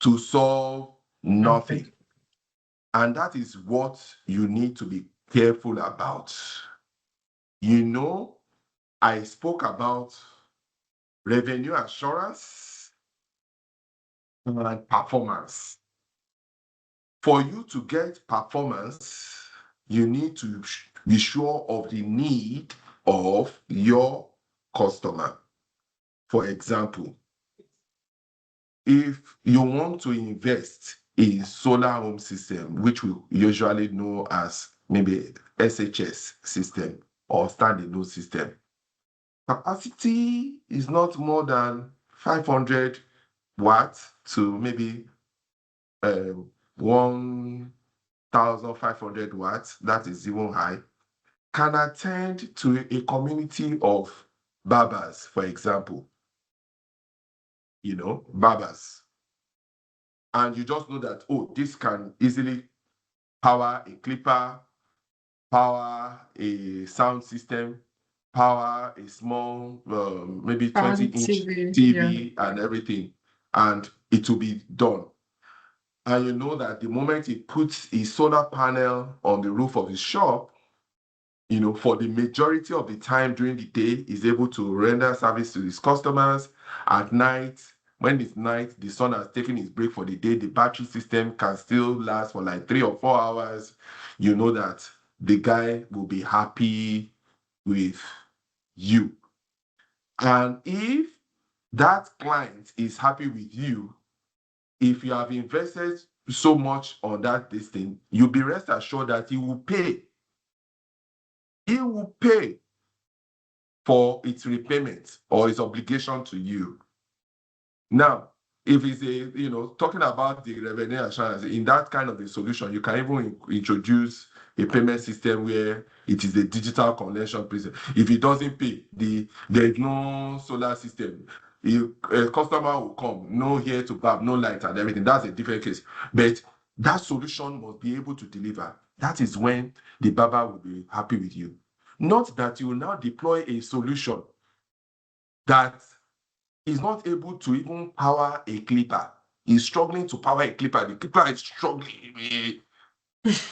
to solve nothing. And that is what you need to be careful about. I spoke about revenue assurance and performance. For you to get performance, you need to be sure of the need of your customer. For example, if you want to invest in solar home system, which we usually know as maybe SHS system or standalone system, capacity is not more than 500 watts to maybe 1,500 watts, that is even high, can attend to a community of barbers, for example, barbers. And you just know that, this can easily power a clipper, power a sound system, power a small, maybe 20-inch TV and everything, and it will be done. And you know that the moment he puts a solar panel on the roof of his shop, for the majority of the time during the day, is able to render service to his customers. At night, when it's night, the sun has taken his break for the day, the battery system can still last for like 3 or 4 hours. You know that the guy will be happy with you. And if that client is happy with you, if you have invested so much on that thing, you'll be rest assured that he will pay. He will pay for its repayment or its obligation to you. Now, if it's talking about the revenue assurance, in that kind of a solution, you can even introduce a payment system where it is a digital collection process. If it doesn't pay, there is no solar system. A customer will come, no hair to barb, no light and everything. That's a different case. But that solution must be able to deliver. That is when the barber will be happy with you. Not that you will now deploy a solution that is not able to even power a clipper. He's struggling to power a clipper. The clipper is struggling.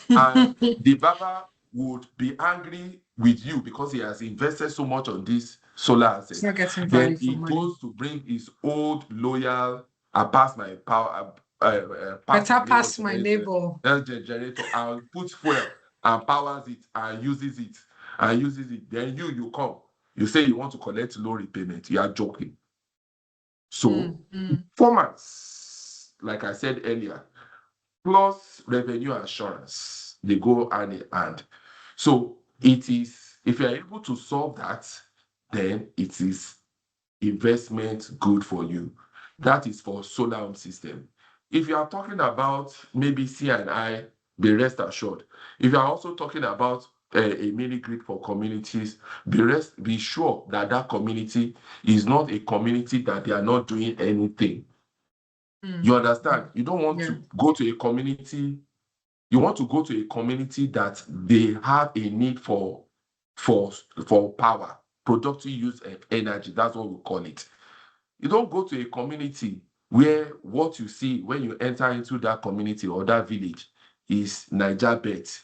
And the barber would be angry with you because he has invested so much on this solar It's asset. not getting Then value for he money. goes to bring his old loyal, I pass my power, Better pass my neighbor. generator and puts fuel and powers it and uses it and uses it. Then you come, you say you want to collect loan repayment. You are joking. So performance, like I said earlier, plus revenue assurance, they go hand in hand. So it is, if you are able to solve that, then it is investment good for you. That is for solar home system. If you are talking about maybe C&I, be rest assured. If you are also talking about a mini grid for communities, be sure that that community is not a community that they are not doing anything. You understand? You don't want to go to a community. You want to go to a community that they have a need for power, productive use of energy. That's what we call it. You don't go to a community where what you see when you enter into that community or that village is Niger bet,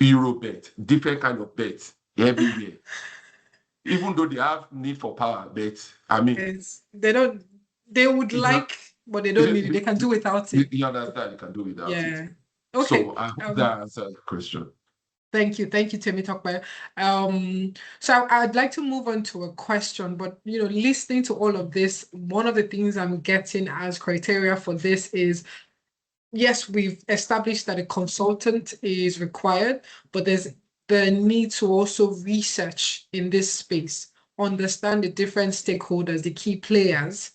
Euro bet, different kind of bets everywhere. Even though they have need for power, but I mean, they would like, but they don't need it. They can do without it. You understand? You can do without it. Yeah. Okay. So I hope that answers the question. Thank you, Temi Tokwe. So I'd like to move on to a question, but listening to all of this, one of the things I'm getting as criteria for this is, yes, we've established that a consultant is required, but there's the need to also research in this space, understand the different stakeholders, the key players,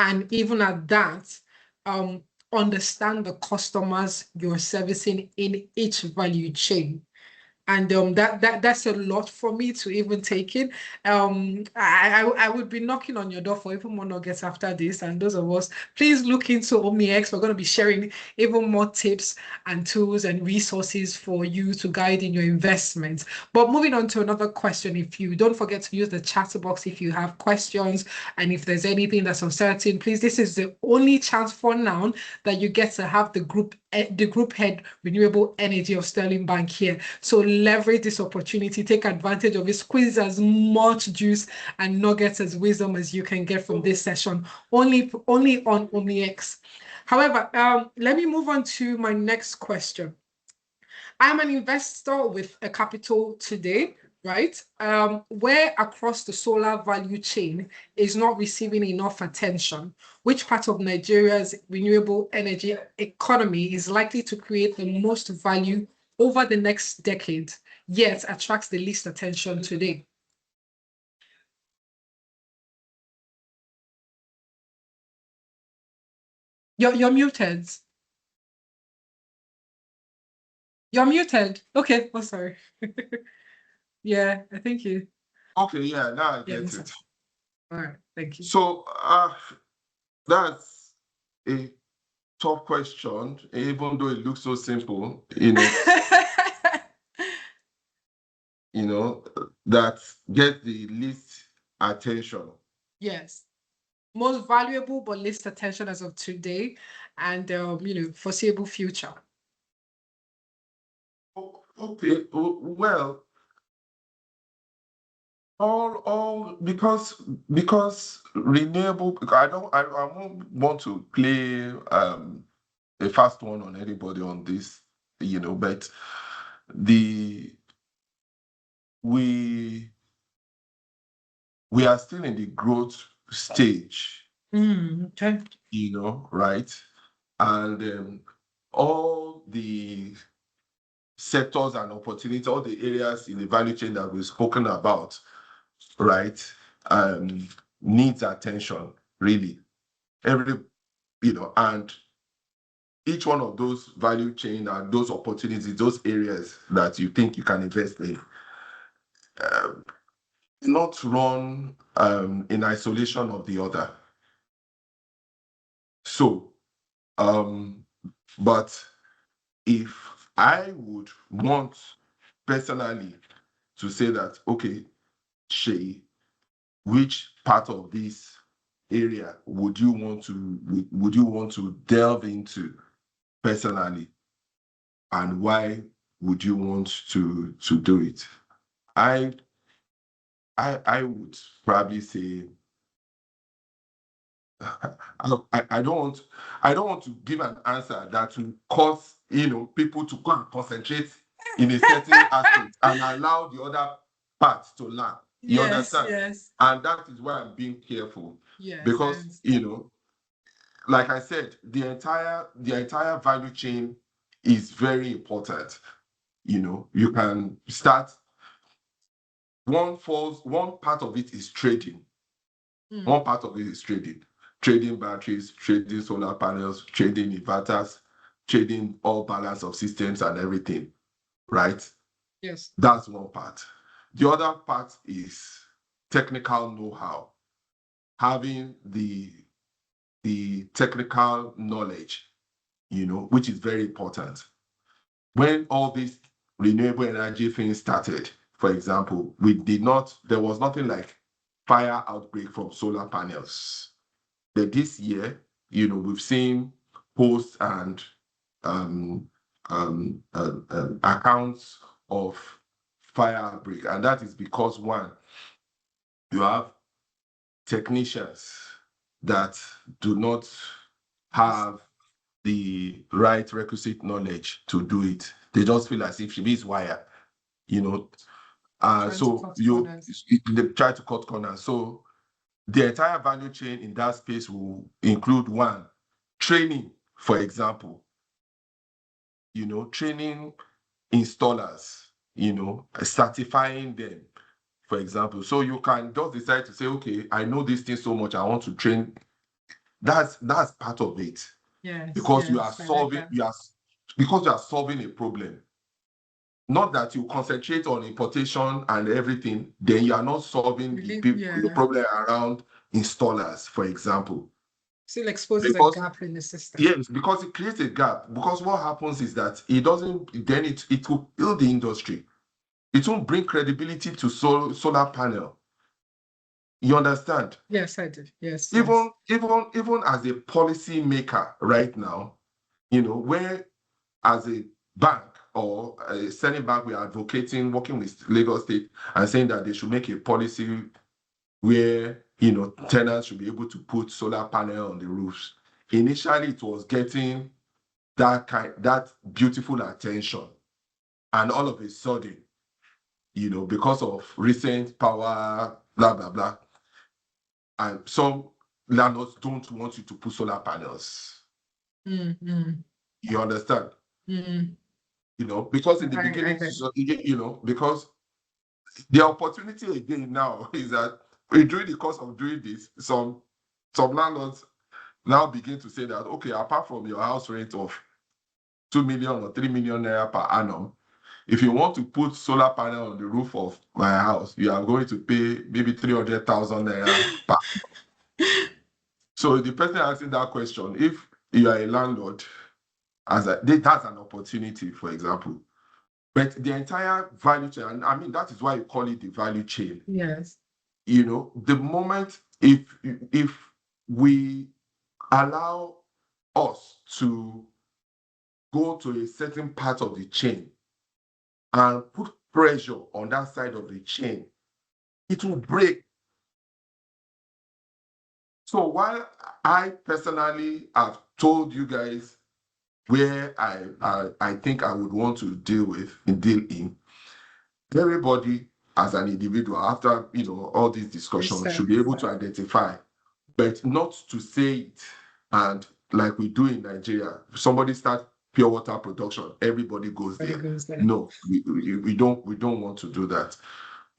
and even at that, understand the customers you're servicing in each value chain. And that's a lot for me to even take in. I would be knocking on your door for even more nuggets after this. And those of us, please look into OmniX. We're going to be sharing even more tips and tools and resources for you to guide in your investments. But moving on to another question, if you don't forget to use the chat box if you have questions and if there's anything that's uncertain, please, this is the only chance for now that you get to have the group head Renewable Energy of Sterling Bank here. So leverage this opportunity, take advantage of it, squeeze as much juice and nuggets as wisdom as you can get from this session, only on OmniX. However, let me move on to my next question. I'm an investor with a capital today, right? Where across the solar value chain is not receiving enough attention. Which part of Nigeria's renewable energy economy is likely to create the most value over the next decade, yet attracts the least attention today? You're muted. You're muted. Okay. Oh, sorry. Yeah, I think you. Okay, yeah, now I get it. All right, thank you. So that's a tough question, even though it looks so simple, that get the least attention. Yes. Most valuable but least attention as of today and foreseeable future. Okay, well, all because renewable. I won't want to play a fast one on anybody on this, but we are still in the growth stage. Okay. Right? And all the sectors and opportunities, all the areas in the value chain that we've spoken about, right, needs attention, really. And each one of those value chain and those opportunities, those areas that you think you can invest in, not run in isolation of the other. So, but if I would want personally to say that, okay, Shay, which part of this area would you want to delve into personally, and why would you want to do it? I would probably say I don't want to give an answer that will cause people to go and concentrate in a certain aspect and allow the other part to lack. You understand? Yes. And that is why I'm being careful. Yes. Because like I said, the entire value chain is very important. You can start one part of it is trading. One part of it is trading batteries, trading solar panels, trading inverters, trading all balance of systems and everything, right? Yes. That's one part. The other part is technical know-how, having the technical knowledge, which is very important. When all these renewable energy things started, for example, there was nothing like fire outbreak from solar panels. That this year, we've seen posts and accounts of fire outbreak, and that is because one, you have technicians that do not have the right requisite knowledge to do it. They just feel as if she is wire, so they try to cut corners. So the entire value chain in that space will include one, training, for example, training installers, certifying them, for example. So you can just decide to say, okay, I know this thing so much, I want to train. That's part of it. Yes. Because you are solving a problem. Not that you concentrate on importation and everything, then you are not solving the problem around installers, for example. Still exposes a gap in the system. Yes, because it creates a gap. Because what happens is that it will build the industry. It won't bring credibility to solar panel. You understand? Yes, I do. Yes. Even as a policy maker right now, where as a bank or a central bank, we are advocating, working with Lagos State and saying that they should make a policy where tenants should be able to put solar panel on the roofs. Initially, it was getting that beautiful attention, and all of a sudden, because of recent power, blah blah blah, and some landlords don't want you to put solar panels. You understand? Because in the beginning, because the opportunity again now is that during the course of doing this, some landlords now begin to say that, okay, apart from your house rent of 2 million or 3 million naira per annum, if you want to put solar panel on the roof of my house, you are going to pay maybe 300,000 naira per annum. So the person asking that question, if you are a landlord, that's an opportunity, for example. But the entire value chain, and I mean, that is why you call it the value chain. Yes. The moment if we allow us to go to a certain part of the chain and put pressure on that side of the chain, it will break. So while I personally have told you guys where I think I would want to deal in, everybody as an individual, after all these discussions, should be able to identify, but not to say it and like we do in Nigeria. Somebody starts pure water production, everybody goes there. No, we don't want to do that.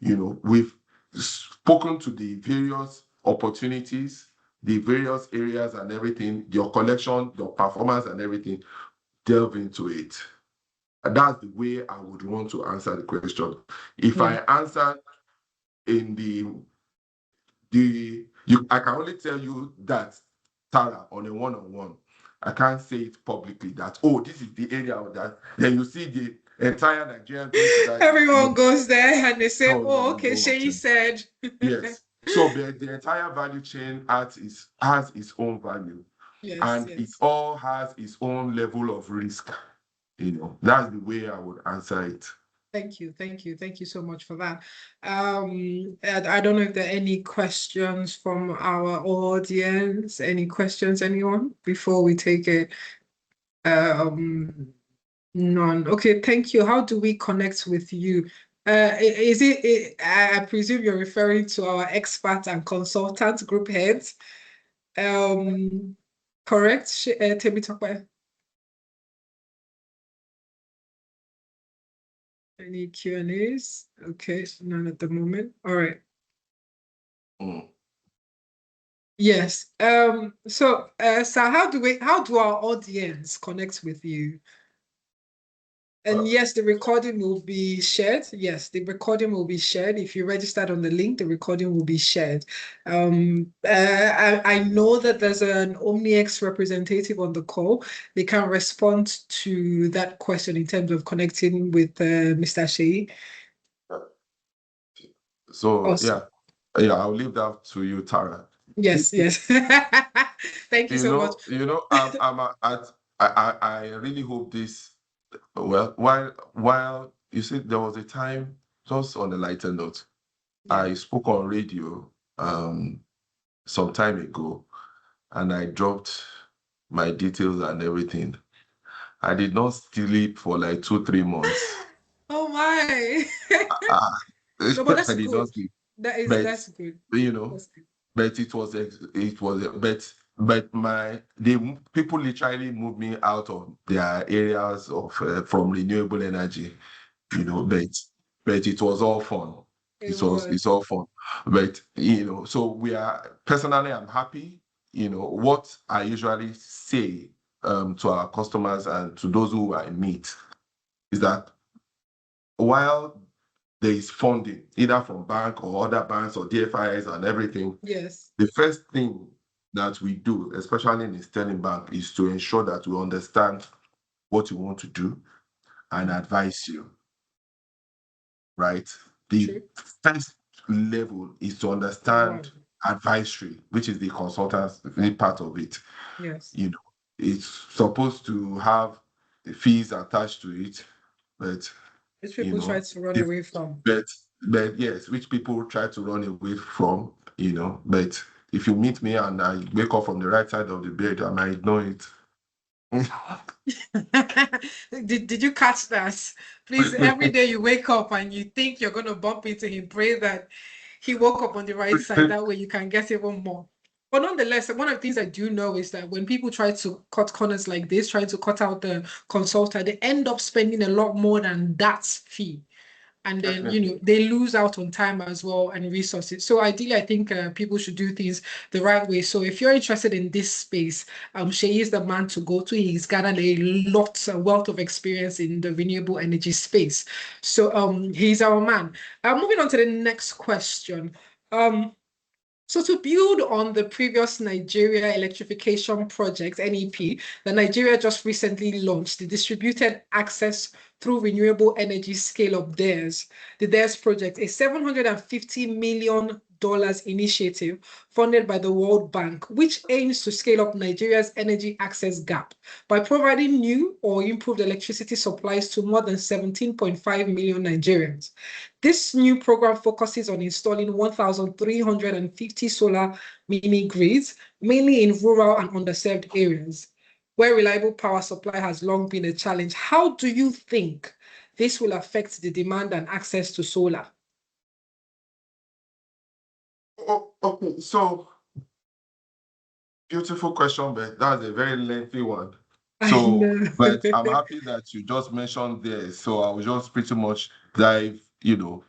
We've spoken to the various opportunities, the various areas and everything, your collection, your performance and everything, delve into it. And that's the way I would want to answer the question. If I answer in I can only tell you that, Tara, on a one-on-one. I can't say it publicly that, oh, this is the area of that. Then you see the entire Nigerian going to that. Everyone goes there and they say, No, oh, no, okay, no, Sheyi said. yes. So the entire value chain has its own value, Yes, and it yes. all has its own level of risk. That's the way I would answer it. Thank you, thank you, thank you so much for that. I don't know if there are any questions from our audience. Any questions, anyone, before we take it? None. Okay, thank you. How do we connect with you? I presume you're referring to our expert and consultant group heads. Correct, Temitope? Any Q&As? Okay, none at the moment. All right. Yes. So, sir, how do our audience connect with you? And yes, the recording will be shared. Yes, the recording will be shared. If you registered on the link, the recording will be shared. I know that there's an OmniX representative on the call. They can respond to that question in terms of connecting with Mr. Sheyi. So Awesome. I'll leave that to you, Tara. Yes, yes. Thank you so much. I really hope this. Well, while you see, there was a time, just on a lighter note, I spoke on radio some time ago, and I dropped my details and everything. I did not sleep for like 2-3 months. Oh my. No, but that's I did good. not sleep. That's good. That's good. But the people literally moved me out of their areas of from renewable energy, but it was all fun. It's all fun. But so personally, I'm happy. What I usually say to our customers and to those who I meet is that while there is funding, either from bank or other banks or DFIs and everything, yes, the first thing that we do, especially in the Sterling Bank, is to ensure that we understand what you want to do and advise you, right? The first level is to understand advisory, which is the consultancy part of it. Yes. It's supposed to have the fees attached to it, but which people try to run away from. But yes, which people try to run away from, but if you meet me and I wake up from the right side of the bed, I might ignore it. Did you catch that? Please, every day you wake up and you think you're going to bump into him, pray that he woke up on the right side. That way you can get even more. But nonetheless, one of the things I do know is that when people try to cut corners like this, trying to cut out the consultant, they end up spending a lot more than that fee. And then, they lose out on time as well and resources. So ideally, I think people should do things the right way. So if you're interested in this space, Sheyi is the man to go to. He's gathered a wealth of experience in the renewable energy space. So he's our man. Moving on to the next question. So to build on the previous Nigeria electrification project, NEP, the Nigeria just recently launched the distributed access through renewable energy scale-up DARES, the DARES project, a $750 million initiative funded by the World Bank, which aims to scale up Nigeria's energy access gap by providing new or improved electricity supplies to more than 17.5 million Nigerians. This new program focuses on installing 1,350 solar mini grids, mainly in rural and underserved areas, where reliable power supply has long been a challenge. How do you think this will affect the demand and access to solar? Oh, okay, so beautiful question, but that's a very lengthy one. So, but I'm happy that you just mentioned this. So I will just pretty much dive, into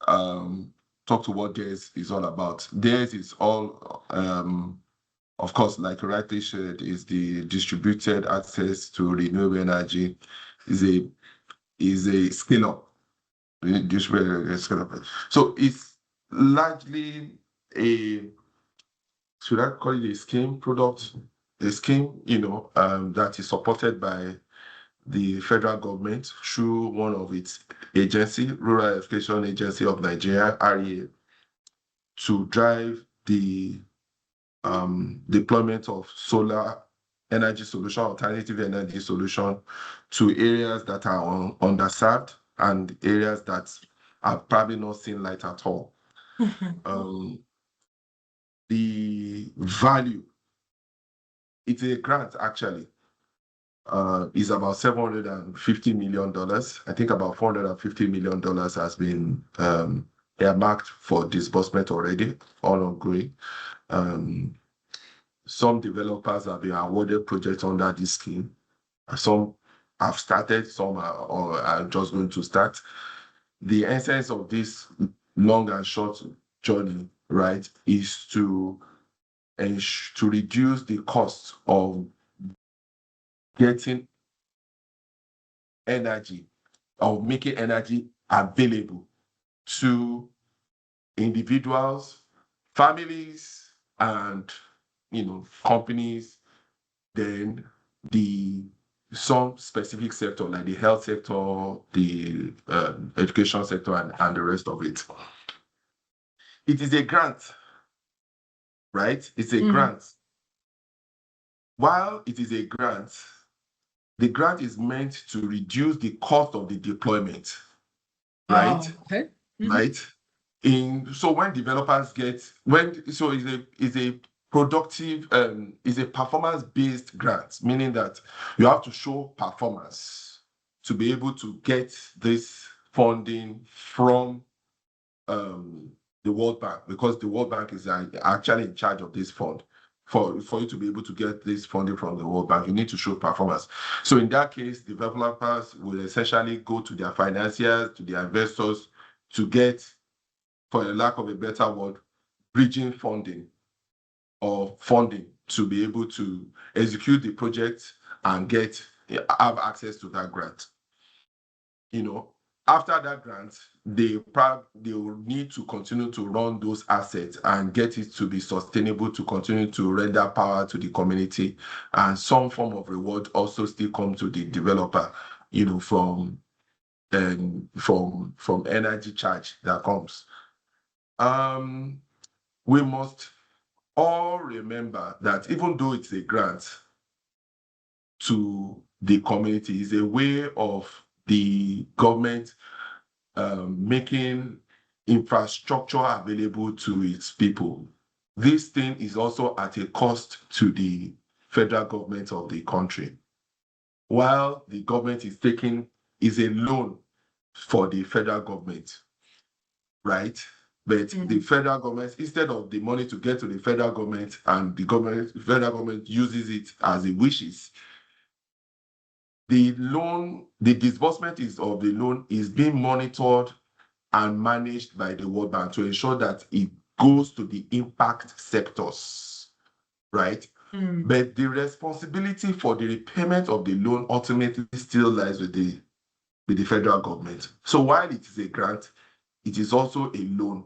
talk to what DARES is all about. DARES is all, of course, like you rightly said, is the distributed access to renewable energy, is a scale up. this way it's kind of, so it's largely a, should I call it a scheme product, a scheme, that is supported by the federal government through one of its agency, Rural Electrification Agency of Nigeria, REA, to drive the deployment of solar energy solution, alternative energy solution to areas that are underserved and areas that have probably not seen light at all. The value, it's a grant actually, is about $750 million. I think about $450 million has been earmarked for disbursement already, all ongoing. Some developers have been awarded projects under this scheme. Some have started, some are just going to start. The essence of this long and short journey, right, is to reduce the cost of getting energy, of making energy available to individuals, families, and companies, then some specific sector like the health sector, the education sector, and the rest of it. It is a grant, right? It's a grant. While it is a grant, the grant is meant to reduce the cost of the deployment, right? Oh, okay. Right. So when developers it's a productive, is a performance-based grant, meaning that you have to show performance to be able to get this funding from the World Bank, because the World Bank is actually in charge of this fund. For you to be able to get this funding from the World Bank, you need to show performance. So in that case, developers will essentially go to their financiers, to their investors, to get, for a lack of a better word, bridging funding or funding to be able to execute the project and have access to that grant. After that grant, they will need to continue to run those assets and get it to be sustainable, to continue to render power to the community, and some form of reward also still come to the developer, from energy charge that comes. We must all remember that even though it's a grant to the community, it's a way of the government making infrastructure available to its people. This thing is also at a cost to the federal government of the country. While the government is a loan for the federal government, right? But the federal government, instead of the money to get to the federal government, and the federal government uses it as it wishes, the disbursement of the loan is being monitored and managed by the World Bank to ensure that it goes to the impact sectors, right? But the responsibility for the repayment of the loan ultimately still lies with the federal government. So while it is a grant, it is also a loan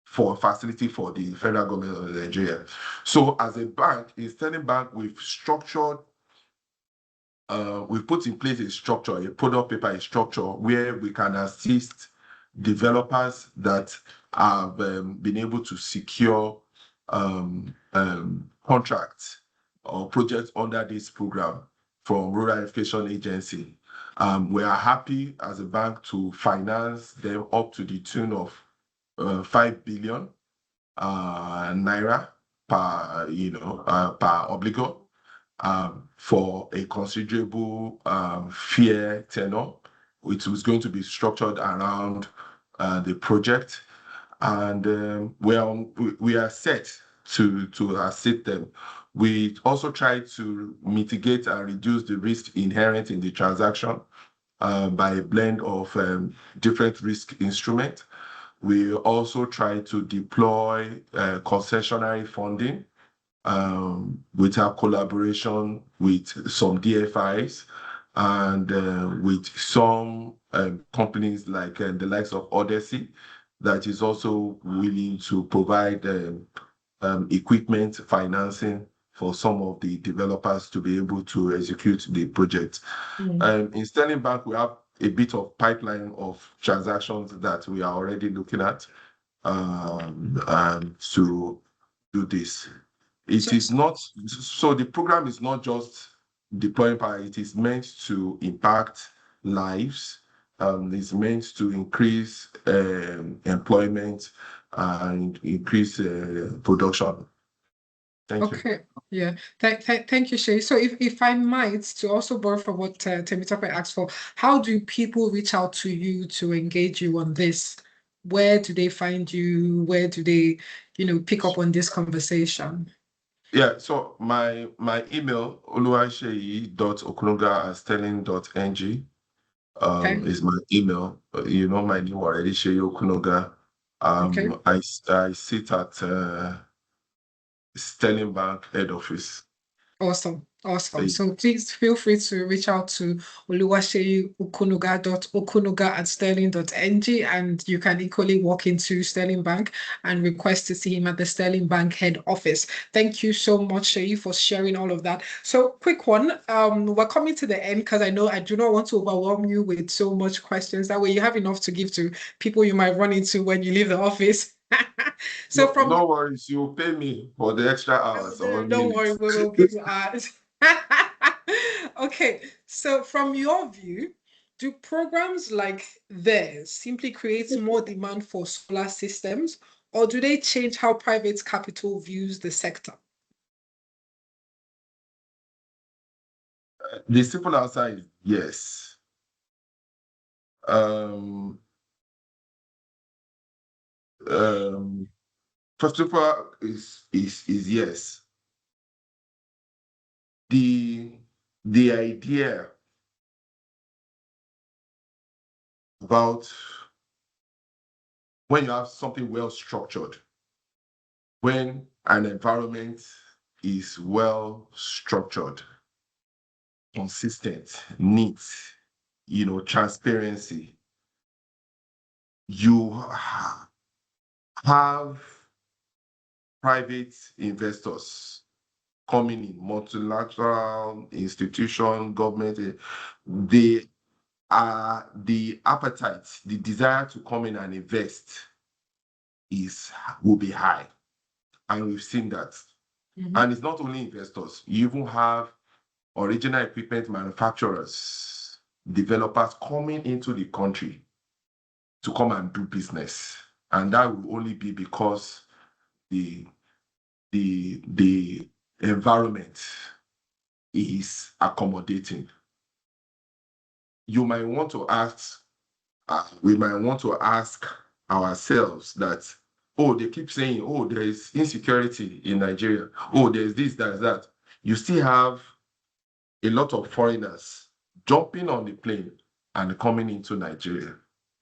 for facility for the federal government of Nigeria. So as a bank, a Sterling Bank, we've put in place a structure, a product paper structure, where we can assist developers that have been able to secure contracts or projects under this program from Rural Electrification Agency. We are happy as a bank to finance them up to the tune of 5 billion naira per obligo, for a considerable fair tenor, which was going to be structured around the project, and we are set to assist them. We also try to mitigate and reduce the risk inherent in the transaction by a blend of different risk instruments. We also try to deploy concessionary funding with our collaboration with some DFIs, and with some companies like the likes of Odyssey, that is also willing to provide equipment financing for some of the developers to be able to execute the project. In Sterling Bank, we have a bit of pipeline of transactions that we are already looking at to do this. It is not, so the program is not just deploying power, it is meant to impact lives. It's meant to increase employment and increase production. Thank you. Okay, yeah. Thank you, Shay. So if I might, to also borrow from what Temitope asked for, how do people reach out to you to engage you on this? Where do they find you? Where do they, pick up on this conversation? Yeah, so my email, oluwaseyi.okunuga@sterling.ng, Okay, is my email. You know my name already, Seyi Okunuga. okay. I sit at Sterling Bank head office. Awesome. Awesome. Hey, So please feel free to reach out to Oluwaseyi Okunuga.sterling.ng, and you can equally walk into Sterling Bank and request to see him at the Sterling Bank head office. Thank you so much, Shay, for sharing all of that. So quick one. We're coming to the end because I know I do not want to overwhelm you with so much questions. That way you have enough to give to people you might run into when you leave the office. So from no worries, you pay me for the extra hours or don't worry, minutes. we will give you ours. Okay, so from your view, do programs like theirs simply create more demand for solar systems, or do they change how private capital views the sector? The simple answer is yes. Um, um, First of all, is yes. The idea about when you have something well structured, when an environment is well structured, consistent, neat, transparency, you have private investors coming in, multilateral institution, government, they are the appetite, the desire to come in and invest will be high. And we've seen that. And it's not only investors, you even have original equipment manufacturers, developers coming into the country to come and do business. And that will only be because the environment is accommodating. You might want to ask, we might want to ask ourselves that, oh, they keep saying, oh, there is insecurity in Nigeria. Oh, there's this, there's that. You still have a lot of foreigners jumping on the plane and coming into Nigeria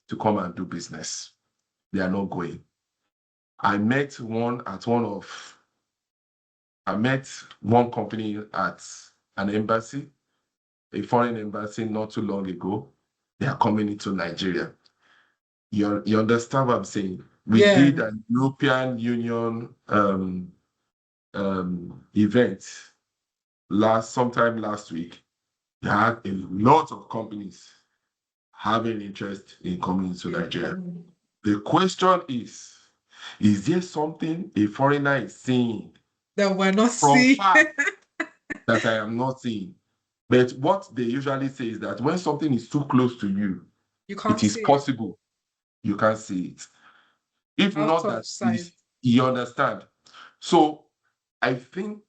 to come and do business. They are not going. I met one company at an embassy, a foreign embassy, not too long ago. They are coming into Nigeria. You understand what I'm saying? We did an European Union event sometime last week. You had a lot of companies having interest in coming into Nigeria. The question is there something a foreigner is saying That we're not from seeing. far that I am not seeing? But what they usually say is that when something is too close to you, You it can't is see it. possible you can't see it. If Out not of that, sight. you understand. So I think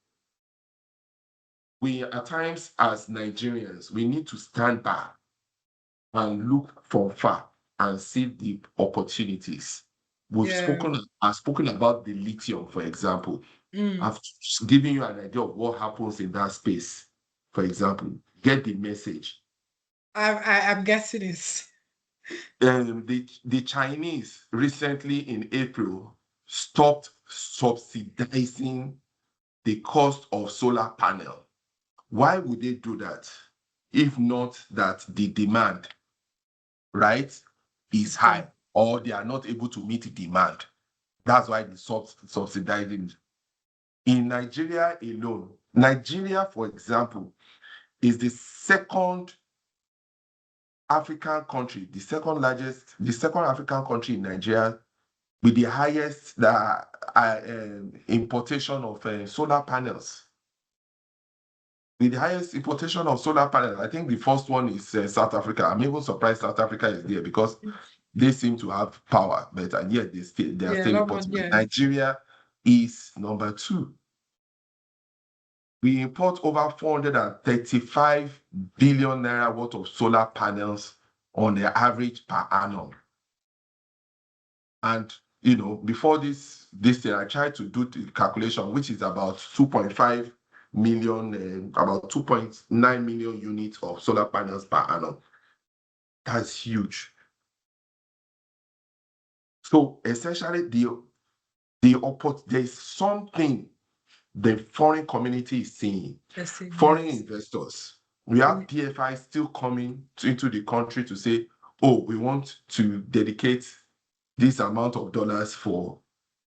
we at times as Nigerians, we need to stand back and look from far and see the opportunities. I've spoken about the lithium, for example. I've given you an idea of what happens in that space. For example, get the message. I'm guessing it. The Chinese recently in April stopped subsidizing the cost of solar panel. Why would they do that? if not that the demand, right, is high, or they are not able to meet the demand. That's why they subsidizing. In Nigeria alone, Nigeria, for example, is the second African country, the second African country in Nigeria with the highest importation of solar panels. With the highest importation of solar panels, I think the first one is South Africa. I'm even surprised South Africa is there because they seem to have power, but and yet they are still importing. Nigeria is number 2. We import over 435 billion naira worth of solar panels on the average per annum. And before this thing, I tried to do the calculation, which is about 2.5 million, about 2.9 million units of solar panels per annum. That's huge. So essentially, there's something the foreign community is seeing. Foreign investors. We have DFI still coming into the country to say, oh, we want to dedicate this amount of dollars for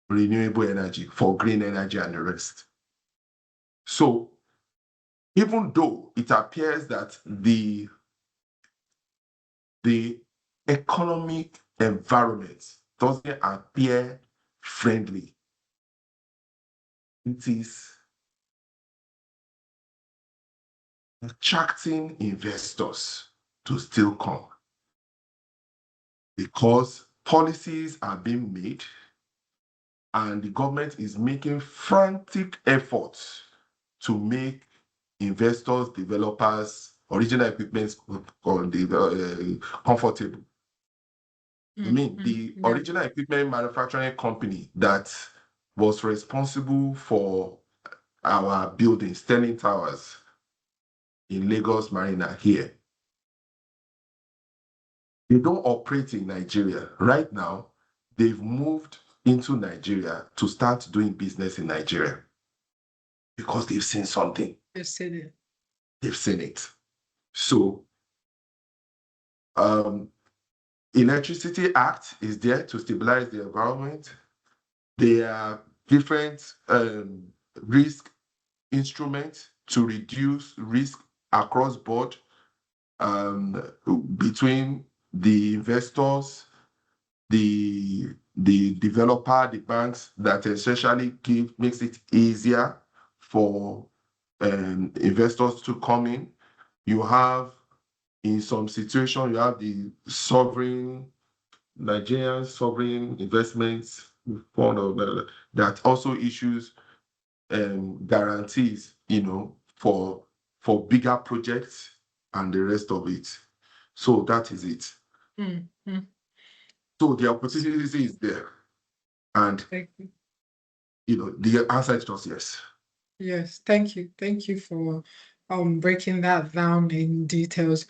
renewable energy, for green energy and the rest. So even though it appears that the economic environment doesn't appear friendly, it is attracting investors to still come because policies are being made and the government is making frantic efforts to make investors, developers, original equipment comfortable. I mean, the original equipment manufacturing company that was responsible for our building, Sterling Towers in Lagos Marina here, they don't operate in Nigeria. Right now, they've moved into Nigeria to start doing business in Nigeria because they've seen something. They've seen it. They've seen it. So, Electricity Act is there to stabilize the environment. There are different risk instruments to reduce risk across board between the investors, the developer, the banks, that essentially makes it easier for investors to come in. You have, in some situations, you have the Nigerian sovereign investments fund that also issues guarantees, for bigger projects and the rest of it. So that is it. Mm-hmm. So the opportunity is there, and the answer is just yes. Yes, thank you for breaking that down in details.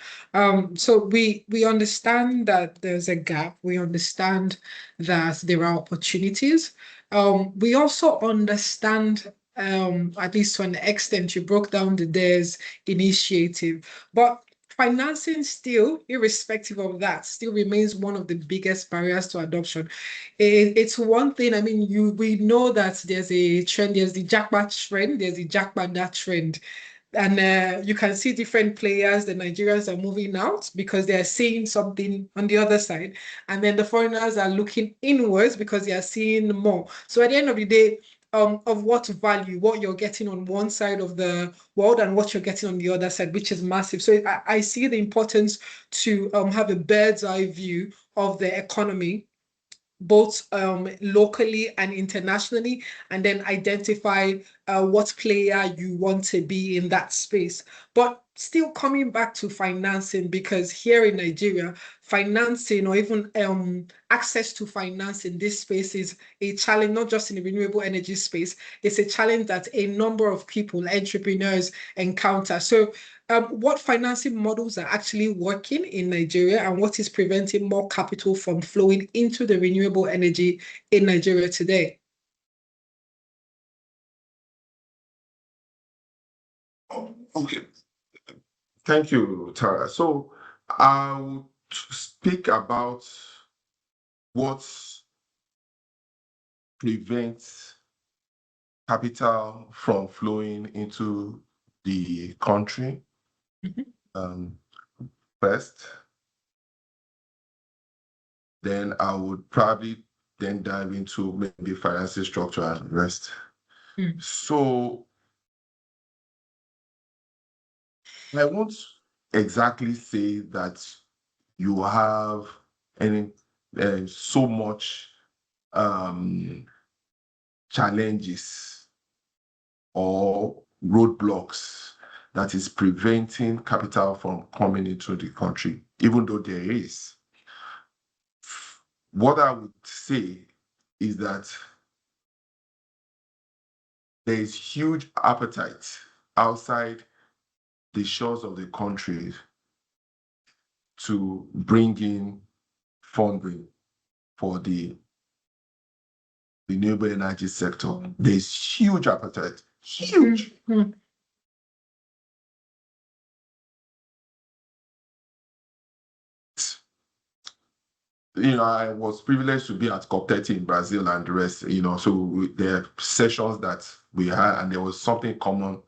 So we understand that there's a gap. We understand that there are opportunities. We also understand, at least to an extent, you broke down the DARES initiative, but financing still, irrespective of that, still remains one of the biggest barriers to adoption. It's one thing, I mean, we know that there's a trend, there's the jackpot trend, there's the jackpot that trend. And you can see different players, the Nigerians are moving out because they are seeing something on the other side. And then the foreigners are looking inwards because they are seeing more. So at the end of the day, of what value, what you're getting on one side of the world and what you're getting on the other side, which is massive. So I see the importance to have a bird's eye view of the economy, both locally and internationally, and then identify what player you want to be in that space. But still coming back to financing, because here in Nigeria, financing or even access to finance in this space is a challenge, not just in the renewable energy space. It's a challenge that a number of people, entrepreneurs, encounter. So what financing models are actually working in Nigeria, and what is preventing more capital from flowing into the renewable energy in Nigeria today? Okay. Thank you, Tara. So I will speak about what prevents capital from flowing into the country. Um, First, then I would probably then dive into maybe financing structure and rest. So I won't exactly say that you have any so much challenges or roadblocks that is preventing capital from coming into the country, even though there is. What I would say is that there is huge appetite outside the shores of the country to bring in funding for the renewable energy sector. There's huge appetite, huge. I was privileged to be at COP30 in Brazil and the rest, so there are sessions that we had, and there was something common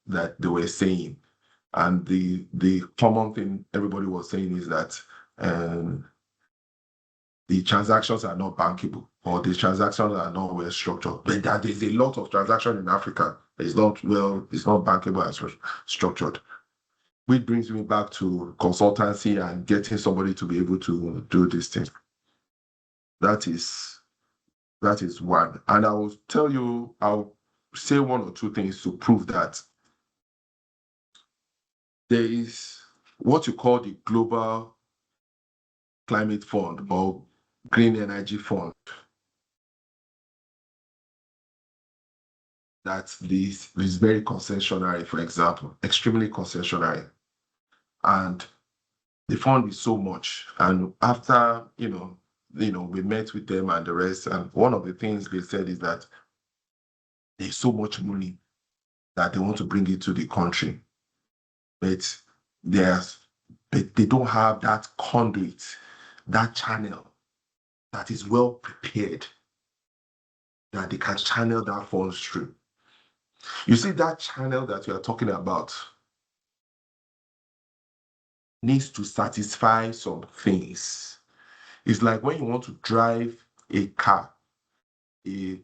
that they were saying. And the common thing everybody was saying is that the transactions are not bankable, or the transactions are not well structured. But that there's a lot of transactions in Africa. It's not bankable and structured. Which brings me back to consultancy and getting somebody to be able to do this thing. That is one. And I'll say one or two things to prove that. There is what you call the Global Climate Fund or Green Energy Fund. That this is very concessionary, for example, extremely concessionary. And the fund is so much. And after, we met with them and the rest, and one of the things they said is that there's so much money that they want to bring into the country. But they don't have that conduit, that channel that is well prepared, that they can channel that funds through. You see, that channel that we are talking about needs to satisfy some things. It's like when you want to drive a car, a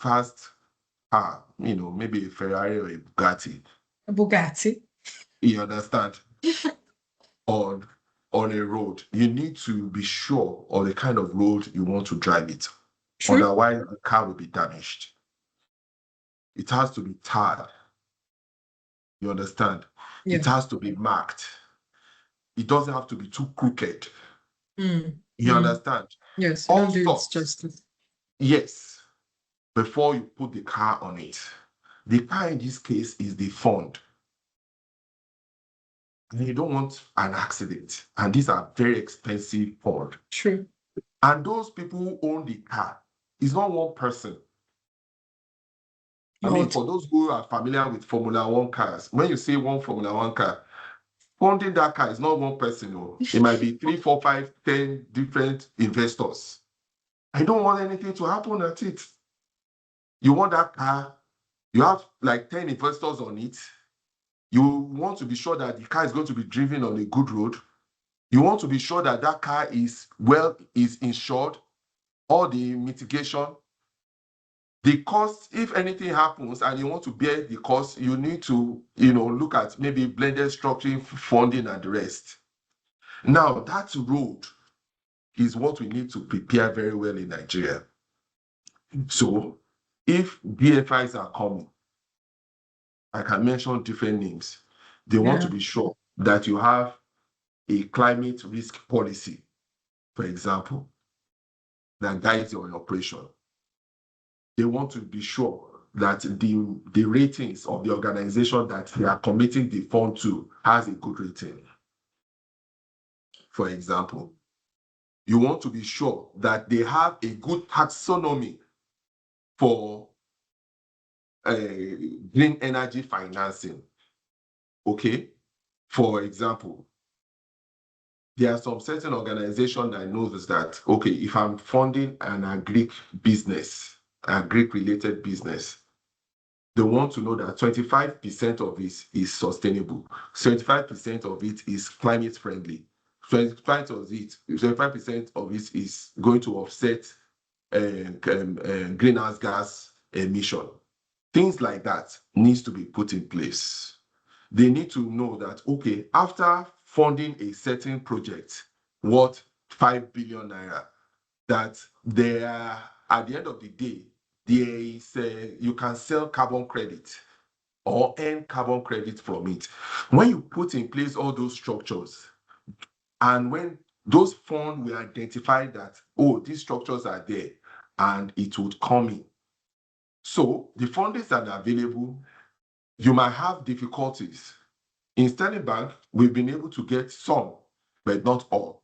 fast car, maybe a Ferrari or a Bugatti. A Bugatti. You understand? on a road, you need to be sure of the kind of road you want to drive it. True. Otherwise, the car will be damaged. It has to be tarred. You understand? Yeah. It has to be marked. It doesn't have to be too crooked. You understand? Yes, All don't do it sorts. justice. Yes. Before you put the car on it. The car in this case is the fund. And you don't want an accident. And these are very expensive fund. True. And those people who own the car is not one person. I mean, for those who are familiar with Formula One cars, when you say one Formula One car, funding that car is not one person. No. It might be 3, 4, 5, 10 different investors. I don't want anything to happen at it. You want that car, you have like 10 investors on it. You want to be sure that the car is going to be driven on a good road. You want to be sure that that car is insured, all the mitigation. The cost, if anything happens and you want to bear the cost, you need to, look at maybe blended structuring, funding, and the rest. Now, that road is what we need to prepare very well in Nigeria. So, if BFIs are coming, I can mention different names. They want to be sure that you have a climate risk policy, for example, that guides your operation. They want to be sure that the ratings of the organization that they are committing the fund to has a good rating. For example, you want to be sure that they have a good taxonomy for green energy financing. Okay, for example, there are some certain organizations that knows that, okay, if I'm funding an agric business, agric-related business, they want to know that 25% of it is sustainable, 75% of it is climate friendly, 25% of it is going to offset greenhouse gas emission. Things like that needs to be put in place. They need to know that, okay, after funding a certain project worth 5 billion naira, that there, at the end of the day, there is you can sell carbon credit or earn carbon credit from it. When you put in place all those structures, and when those funds will identify that, oh, these structures are there, and it would come in. So the fundings that are available, you might have difficulties. In Sterling Bank, we've been able to get some, but not all.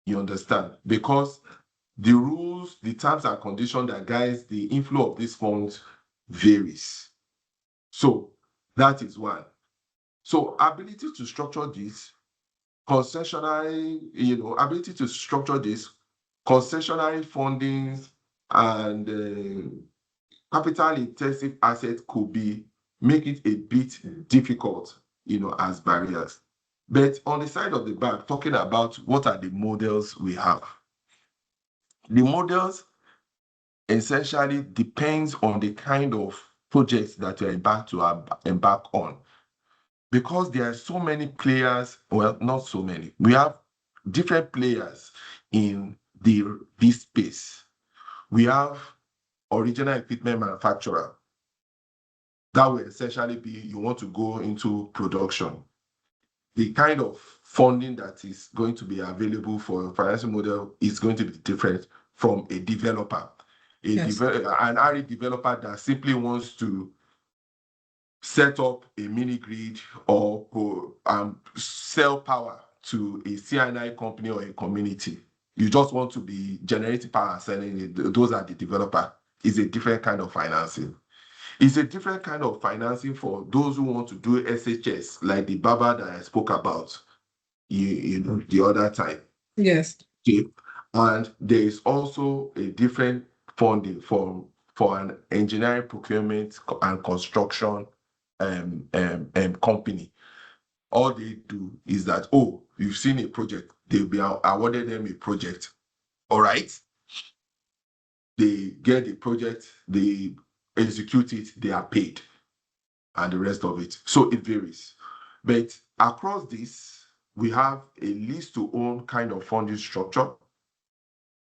You understand? Because the rules, the terms and conditions that guides the inflow of these funds varies. So that is one. So ability to structure this concessionary, ability to structure this concessionary funding and capital intensive assets could be make it a bit difficult, as barriers. But on the side of the bank, talking about what are the models we have. The models essentially depends on the kind of projects that you're about to embark on. Because there are so many players, well, not so many. We have different players in this space. We have original equipment manufacturer. That will essentially be you want to go into production. The kind of funding that is going to be available for a financial model is going to be different from a developer. An RE developer that simply wants to set up a mini grid or sell power to a C&I company or a community. You just want to be generating power and selling it. Those are the developer. It's a different kind of financing. It's a different kind of financing for those who want to do SHS, like the Baba that I spoke about, the other time. Yes. Okay. And there is also a different funding for an engineering procurement and construction company. All they do is that, oh, you've seen a project, they'll be awarded them a project. All right. They get the project, they execute it, they are paid, and the rest of it. So it varies. But across this, we have a lease to own kind of funding structure.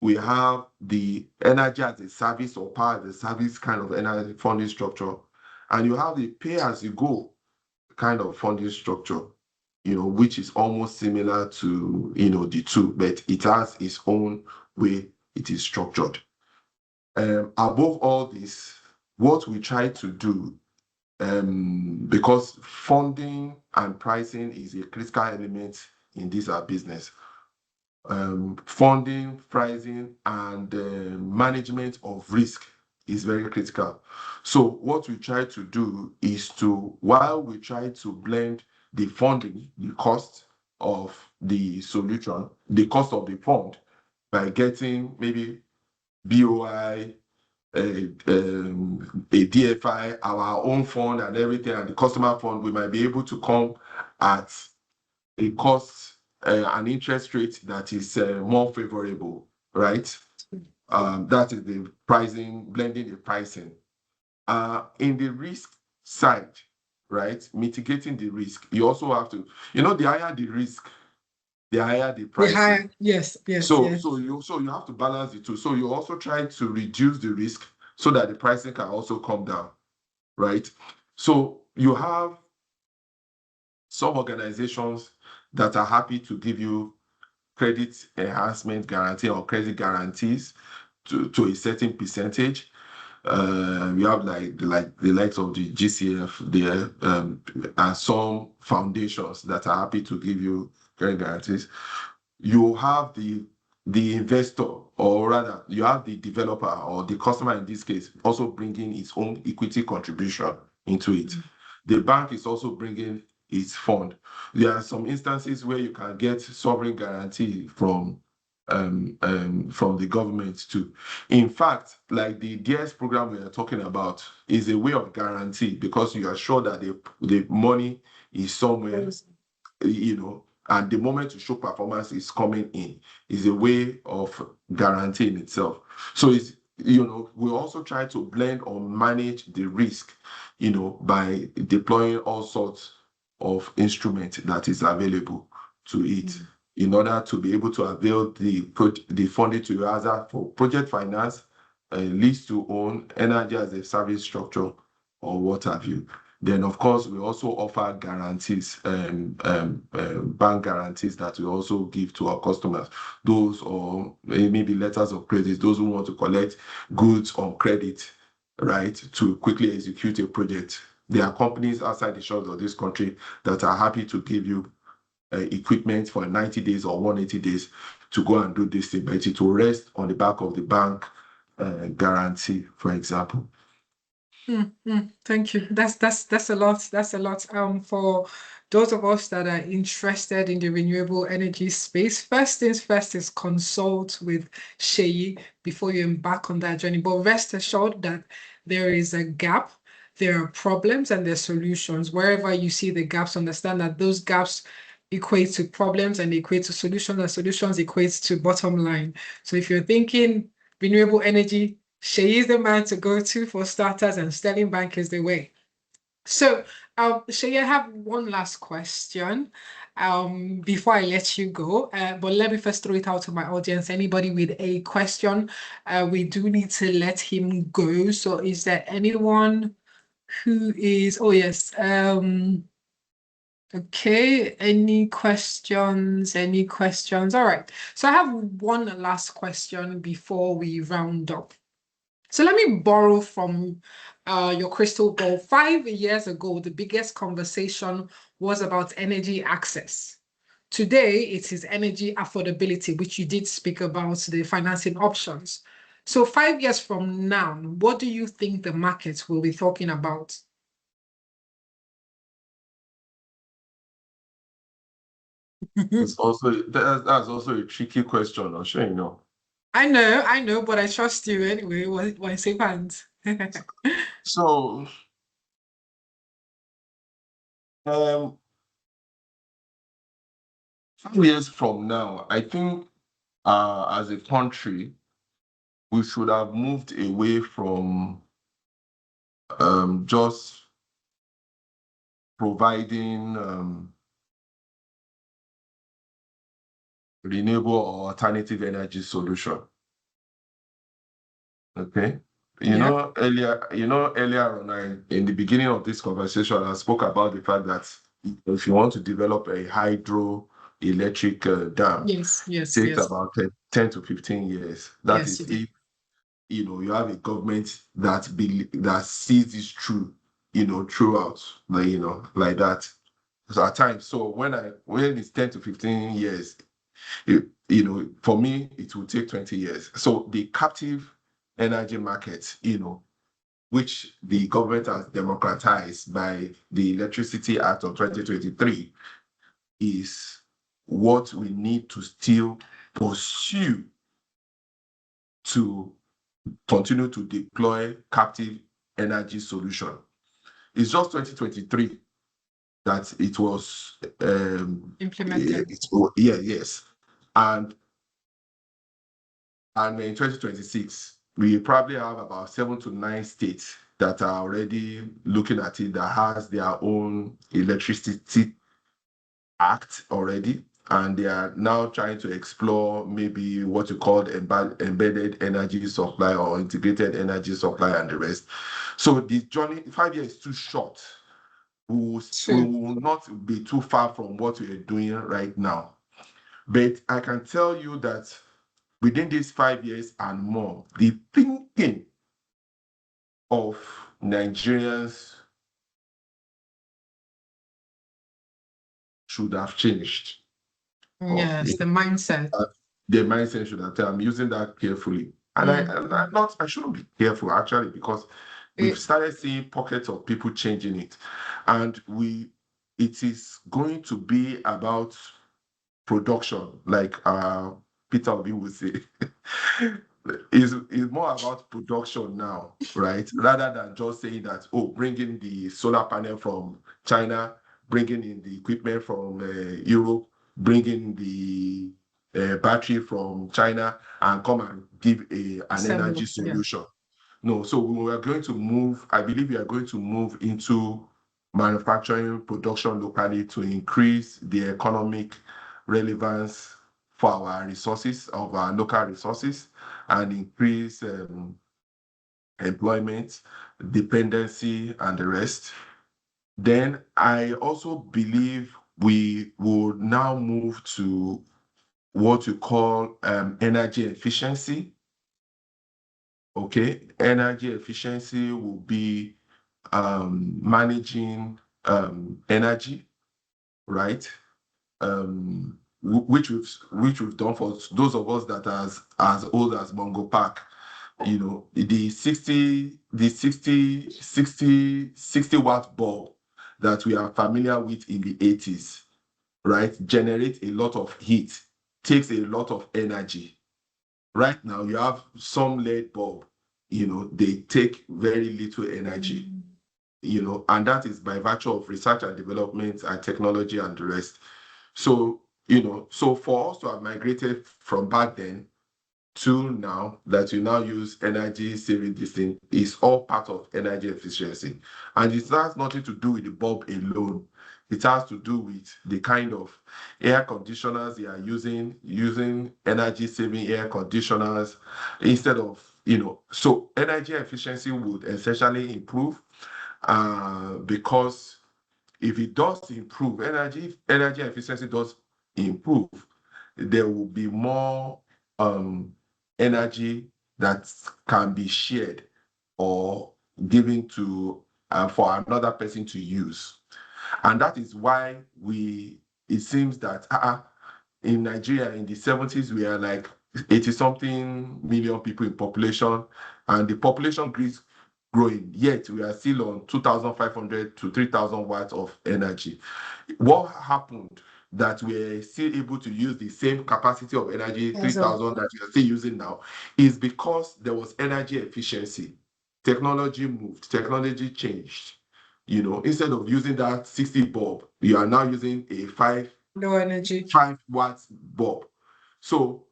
We have the energy as a service or power as a service kind of energy funding structure. And you have the pay as you go kind of funding structure, which is almost similar to, the two, but it has its own way it is structured. Above all this, what we try to do, because funding and pricing is a critical element in this our business. Funding, pricing, and management of risk is very critical. So what we try to do is while we try to blend the funding, the cost of the solution, the cost of the fund, by getting maybe BOI, a DFI, our own fund and everything, and the customer fund, we might be able to come at a cost, an interest rate that is more favorable, right? That is the pricing, blending the pricing. In the risk side, right, mitigating the risk, you also have to, the higher the risk, the higher the pricing. Yes. So you have to balance the two. So you also try to reduce the risk so that the pricing can also come down, right? So you have some organizations that are happy to give you credit enhancement guarantee or credit guarantees to a certain percentage. We have like the likes of the GCF there, and some foundations that are happy to give you credit guarantees. You have the investor, or rather, you have the developer or the customer in this case also bringing its own equity contribution into it. The bank is also bringing its fund. There are some instances where you can get sovereign guarantee from the government too. In fact, like the DS program we are talking about is a way of guarantee, because you are sure that the money is somewhere, and the moment to show performance is coming in, is a way of guaranteeing itself. So it's, we also try to blend or manage the risk, by deploying all sorts of instruments that is available to it, in order to be able to avail the funding to either for project finance, lease to own, energy as a service structure, or what have you. Then, of course, we also offer guarantees, bank guarantees that we also give to our customers. Those, or maybe letters of credit, those who want to collect goods on credit, right, to quickly execute a project. There are companies outside the shores of this country that are happy to give you equipment for 90 days or 180 days to go and do this thing, but it will rest on the back of the bank guarantee, for example. Thank you. That's a lot. That's a lot. For those of us that are interested in the renewable energy space, first things first is consult with Seyi before you embark on that journey. But rest assured that there is a gap, there are problems, and there are solutions. Wherever you see the gaps, understand that those gaps equate to problems and equate to solutions, and solutions equate to bottom line. So if you're thinking renewable energy, Seyi is the man to go to for starters, and Sterling Bank is the way. So, Seyi, I have one last question before I let you go. But let me first throw it out to my audience. Anybody with a question, we do need to let him go. So, is there anyone who is? Oh, yes. Okay, any questions? Any questions? All right. So I have one last question before we round up. So let me borrow from your crystal ball. 5 years ago, the biggest conversation was about energy access. Today, it is energy affordability, which you did speak about, the financing options. So 5 years from now, what do you think the market will be talking about? It's also that's also a tricky question, I'm sure you know. I know, but I trust you anyway. Why say hands? So, um, 5 years from now, I think, as a country, we should have moved away from just providing renewable or alternative energy solution. Okay. Yeah. Earlier on, in the beginning of this conversation, I spoke about the fact that if you want to develop a hydroelectric dam, Yes, it yes, takes yes. about 10 to 15 years. That Yes, you is did. if you have a government that sees this through, throughout, like that. So at times, so when it's 10 to 15 years, for me, it will take 20 years. So the captive energy market, which the government has democratized by the Electricity Act of 2023, is what we need to still pursue to continue to deploy captive energy solution. It's just 2023 that it was Implemented. yes. And in 2026, we probably have about 7 to 9 states that are already looking at it, that has their own electricity act already, and they are now trying to explore maybe what you call embedded energy supply or integrated energy supply and the rest. So the journey, 5 years is too short. We will not be too far from what we are doing right now. But I can tell you that within these 5 years and more, the thinking of Nigerians should have changed. Yes, the mindset. Their mindset should have changed. I'm using that carefully. And I shouldn't be careful actually, because we've started seeing pockets of people changing it. And we it is going to be about production, like Peter Obi would say. is more about production now, right? Rather than just saying that, oh, bringing the solar panel from China, bringing in the equipment from Europe, bringing the battery from China, and come and give an energy solution. No, so we are going to move, I believe we are going to move into manufacturing production locally to increase the economic relevance for our resources, of our local resources, and increase employment, dependency, and the rest. Then I also believe we will now move to what you call energy efficiency. Okay, energy efficiency will be managing energy, right? Which we've done for those of us that are as old as Mongo Park. You know, the 60 watt bulb that we are familiar with in the 80s, right? Generate a lot of heat, takes a lot of energy. Right now, you have some LED bulb, you know, they take very little energy, you know, and that is by virtue of research and development and technology and the rest. So, you know, so for us to have migrated from back then to now, that you now use energy saving, this thing is all part of energy efficiency. And it has nothing to do with the bulb alone. It has to do with the kind of air conditioners they are using energy saving air conditioners instead of, you know, so energy efficiency would essentially improve because if it does improve, energy efficiency does improve, there will be more energy that can be shared or given to for another person to use. And that is why it seems that in Nigeria in the 70s, we are like 80 something million people in population, and the population is growing, yet we are still on 2,500 to 3,000 watts of energy. What happened that we're still able to use the same capacity of energy, 3,000 that we are still using now, is because there was energy efficiency. Technology moved, technology changed. You know, instead of using that 60 bulb, you are now using a 5 watts bulb. So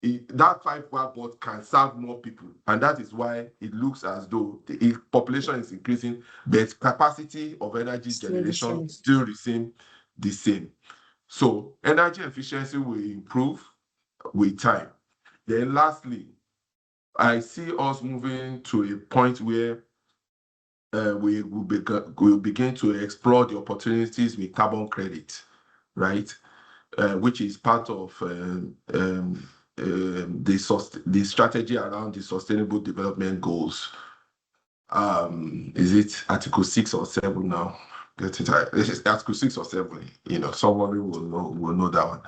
that 5 watt bulb can serve more people, and that is why it looks as though the population is increasing, but capacity of energy generation still remain the same. So energy efficiency will improve with time. Then lastly, I see us moving to a point where we will begin to explore the opportunities with carbon credit, right? Which is part of the strategy around the Sustainable Development Goals. Is it Article 6 or 7 now? Get it right. This is Article 6 or 7. You know, somebody will know that one.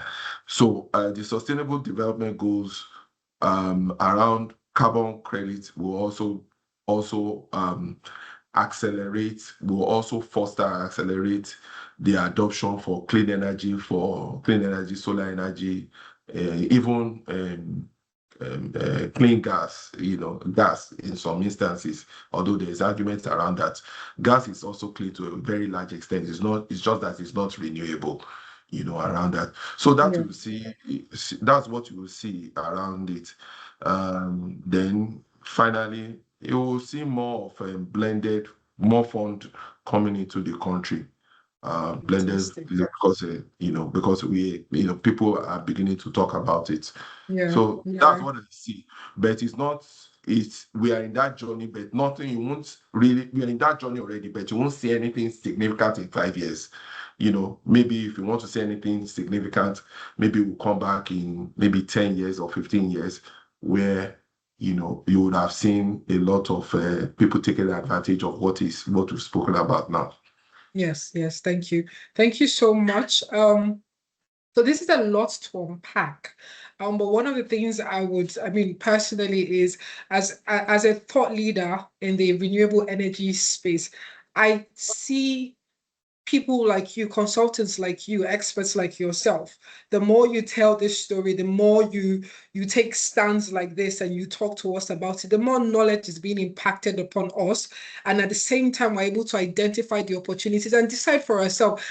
So the Sustainable Development Goals around carbon credit will also accelerate, will also foster and accelerate the adoption for clean energy, solar energy, even clean gas, you know, gas in some instances, although there's arguments around that. Gas is also clean to a very large extent. It's just that it's not renewable, you know, around that. So that you see, that's what you will see around it. Then finally, you will see more of a blended, more fund coming into the country. Blended because because people are beginning to talk about it. So that's what I see. But we are in that journey, but nothing, you won't really, we are in that journey already, but you won't see anything significant in 5 years. You know, maybe if you want to see anything significant, maybe we'll come back in maybe 10 years or 15 years where you would have seen a lot of people taking advantage of what we've spoken about now. Yes, thank you. Thank you so much. So this is a lot to unpack. But one of the things personally is as a thought leader in the renewable energy space, I see people like you, consultants like you, experts like yourself, the more you tell this story, the more you take stands like this and you talk to us about it, the more knowledge is being impacted upon us. And at the same time, we're able to identify the opportunities and decide for ourselves.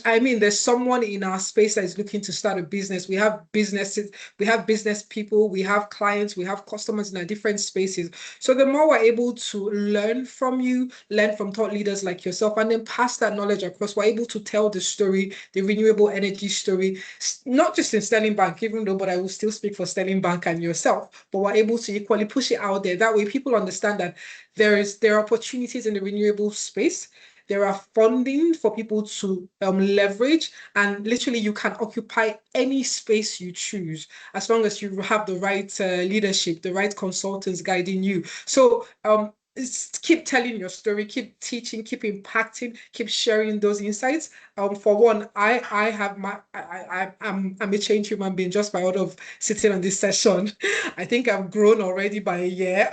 I mean, there's someone in our space that is looking to start a business. We have businesses, we have business people, we have clients, we have customers in our different spaces. So the more we're able to learn from you, learn from thought leaders like yourself, and then pass that knowledge across, we're able to tell the story, the renewable energy story, not just in Sterling Bank, even though, but I will still speak for Sterling Bank and yourself, but we're able to equally push it out there. That way people understand that there are opportunities in the renewable space. There are funding for people to leverage, and literally you can occupy any space you choose as long as you have the right leadership, the right consultants guiding you. So keep telling your story, keep teaching, keep impacting, keep sharing those insights. For one, I'm a changed human being just by out of sitting on this session. I think I've grown already by a year.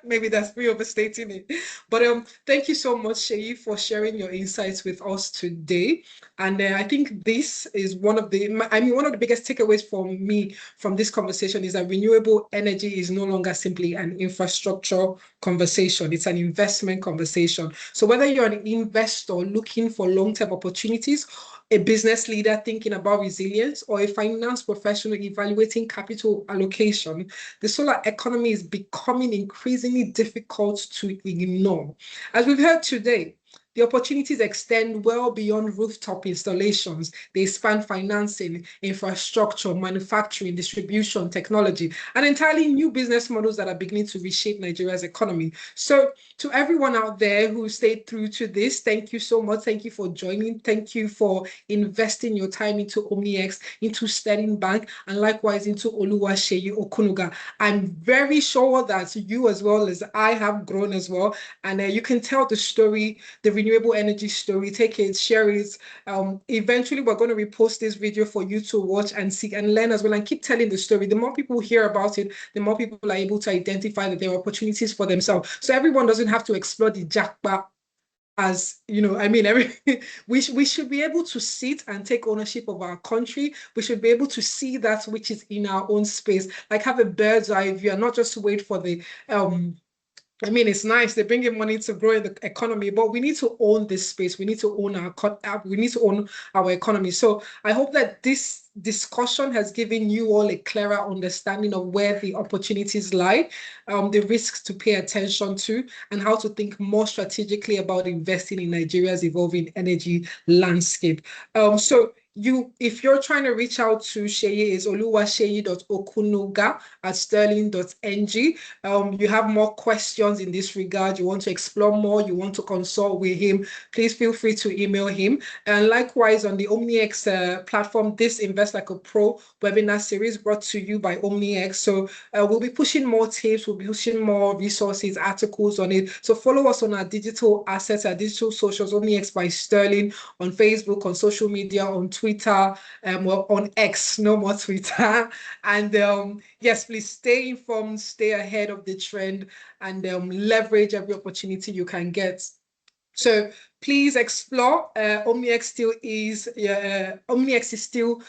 Maybe that's pretty overstating it. But thank you so much, Seyi, for sharing your insights with us today. And I think this is one of the biggest takeaways for me from this conversation is that renewable energy is no longer simply an infrastructure conversation. It's an investment conversation. So whether you're an investor looking for long-term opportunities, a business leader thinking about resilience, or a finance professional evaluating capital allocation, the solar economy is becoming increasingly difficult to ignore. As we've heard today, the opportunities extend well beyond rooftop installations. They span financing, infrastructure, manufacturing, distribution, technology, and entirely new business models that are beginning to reshape Nigeria's economy. So to everyone out there who stayed through to this, thank you so much. Thank you for joining. Thank you for investing your time into OmniX, into Sterling Bank, and likewise into Oluwaseyi Okunuga. I'm very sure that you as well as I have grown as well. And you can tell the story, the renewable energy story, take it, share it. Eventually, we're going to repost this video for you to watch and see and learn as well, and keep telling the story. The more people hear about it, the more people are able to identify that there are opportunities for themselves. So everyone doesn't have to explore the jackpot as I mean, we should be able to sit and take ownership of our country. We should be able to see that which is in our own space, like have a bird's eye view and not just wait for the I mean, it's nice they're bringing money to grow the economy, but we need to own this space. We need to own our economy. So I hope that this discussion has given you all a clearer understanding of where the opportunities lie, the risks to pay attention to, and how to think more strategically about investing in Nigeria's evolving energy landscape. So if you're trying to reach out to Seyi, is oluwaseyi.okunuga@sterling.ng. You have more questions in this regard, you want to explore more, you want to consult with him, please feel free to email him. And likewise, on the OmniX platform, this Invest Like a Pro webinar series brought to you by OmniX. So we'll be pushing more tips, we'll be pushing more resources, articles on it. So follow us on our digital assets, our digital socials, OmniX by Sterling, on Facebook, on social media, on Twitter, well, on X, no more Twitter. And yes, please stay informed, stay ahead of the trend, and leverage every opportunity you can get. So please explore. OmniX is still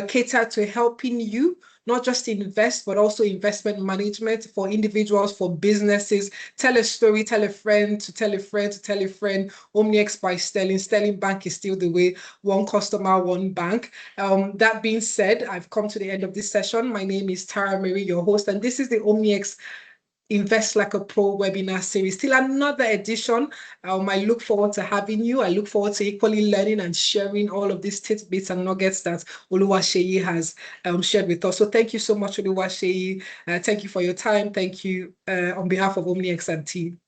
catered to helping you not just invest, but also investment management for individuals, for businesses. Tell a story, tell a friend, to tell a friend, to tell a friend. OmniX by Sterling. Sterling Bank is still the way. One customer, one bank. That being said, I've come to the end of this session. My name is Tara Mary, your host, and this is the OmniX Invest Like a Pro webinar series. Still another edition. I look forward to having you. I look forward to equally learning and sharing all of these tidbits and nuggets that Oluwaseyi has shared with us. So thank you so much, Oluwaseyi. Thank you for your time. Thank you on behalf of OmniX and team.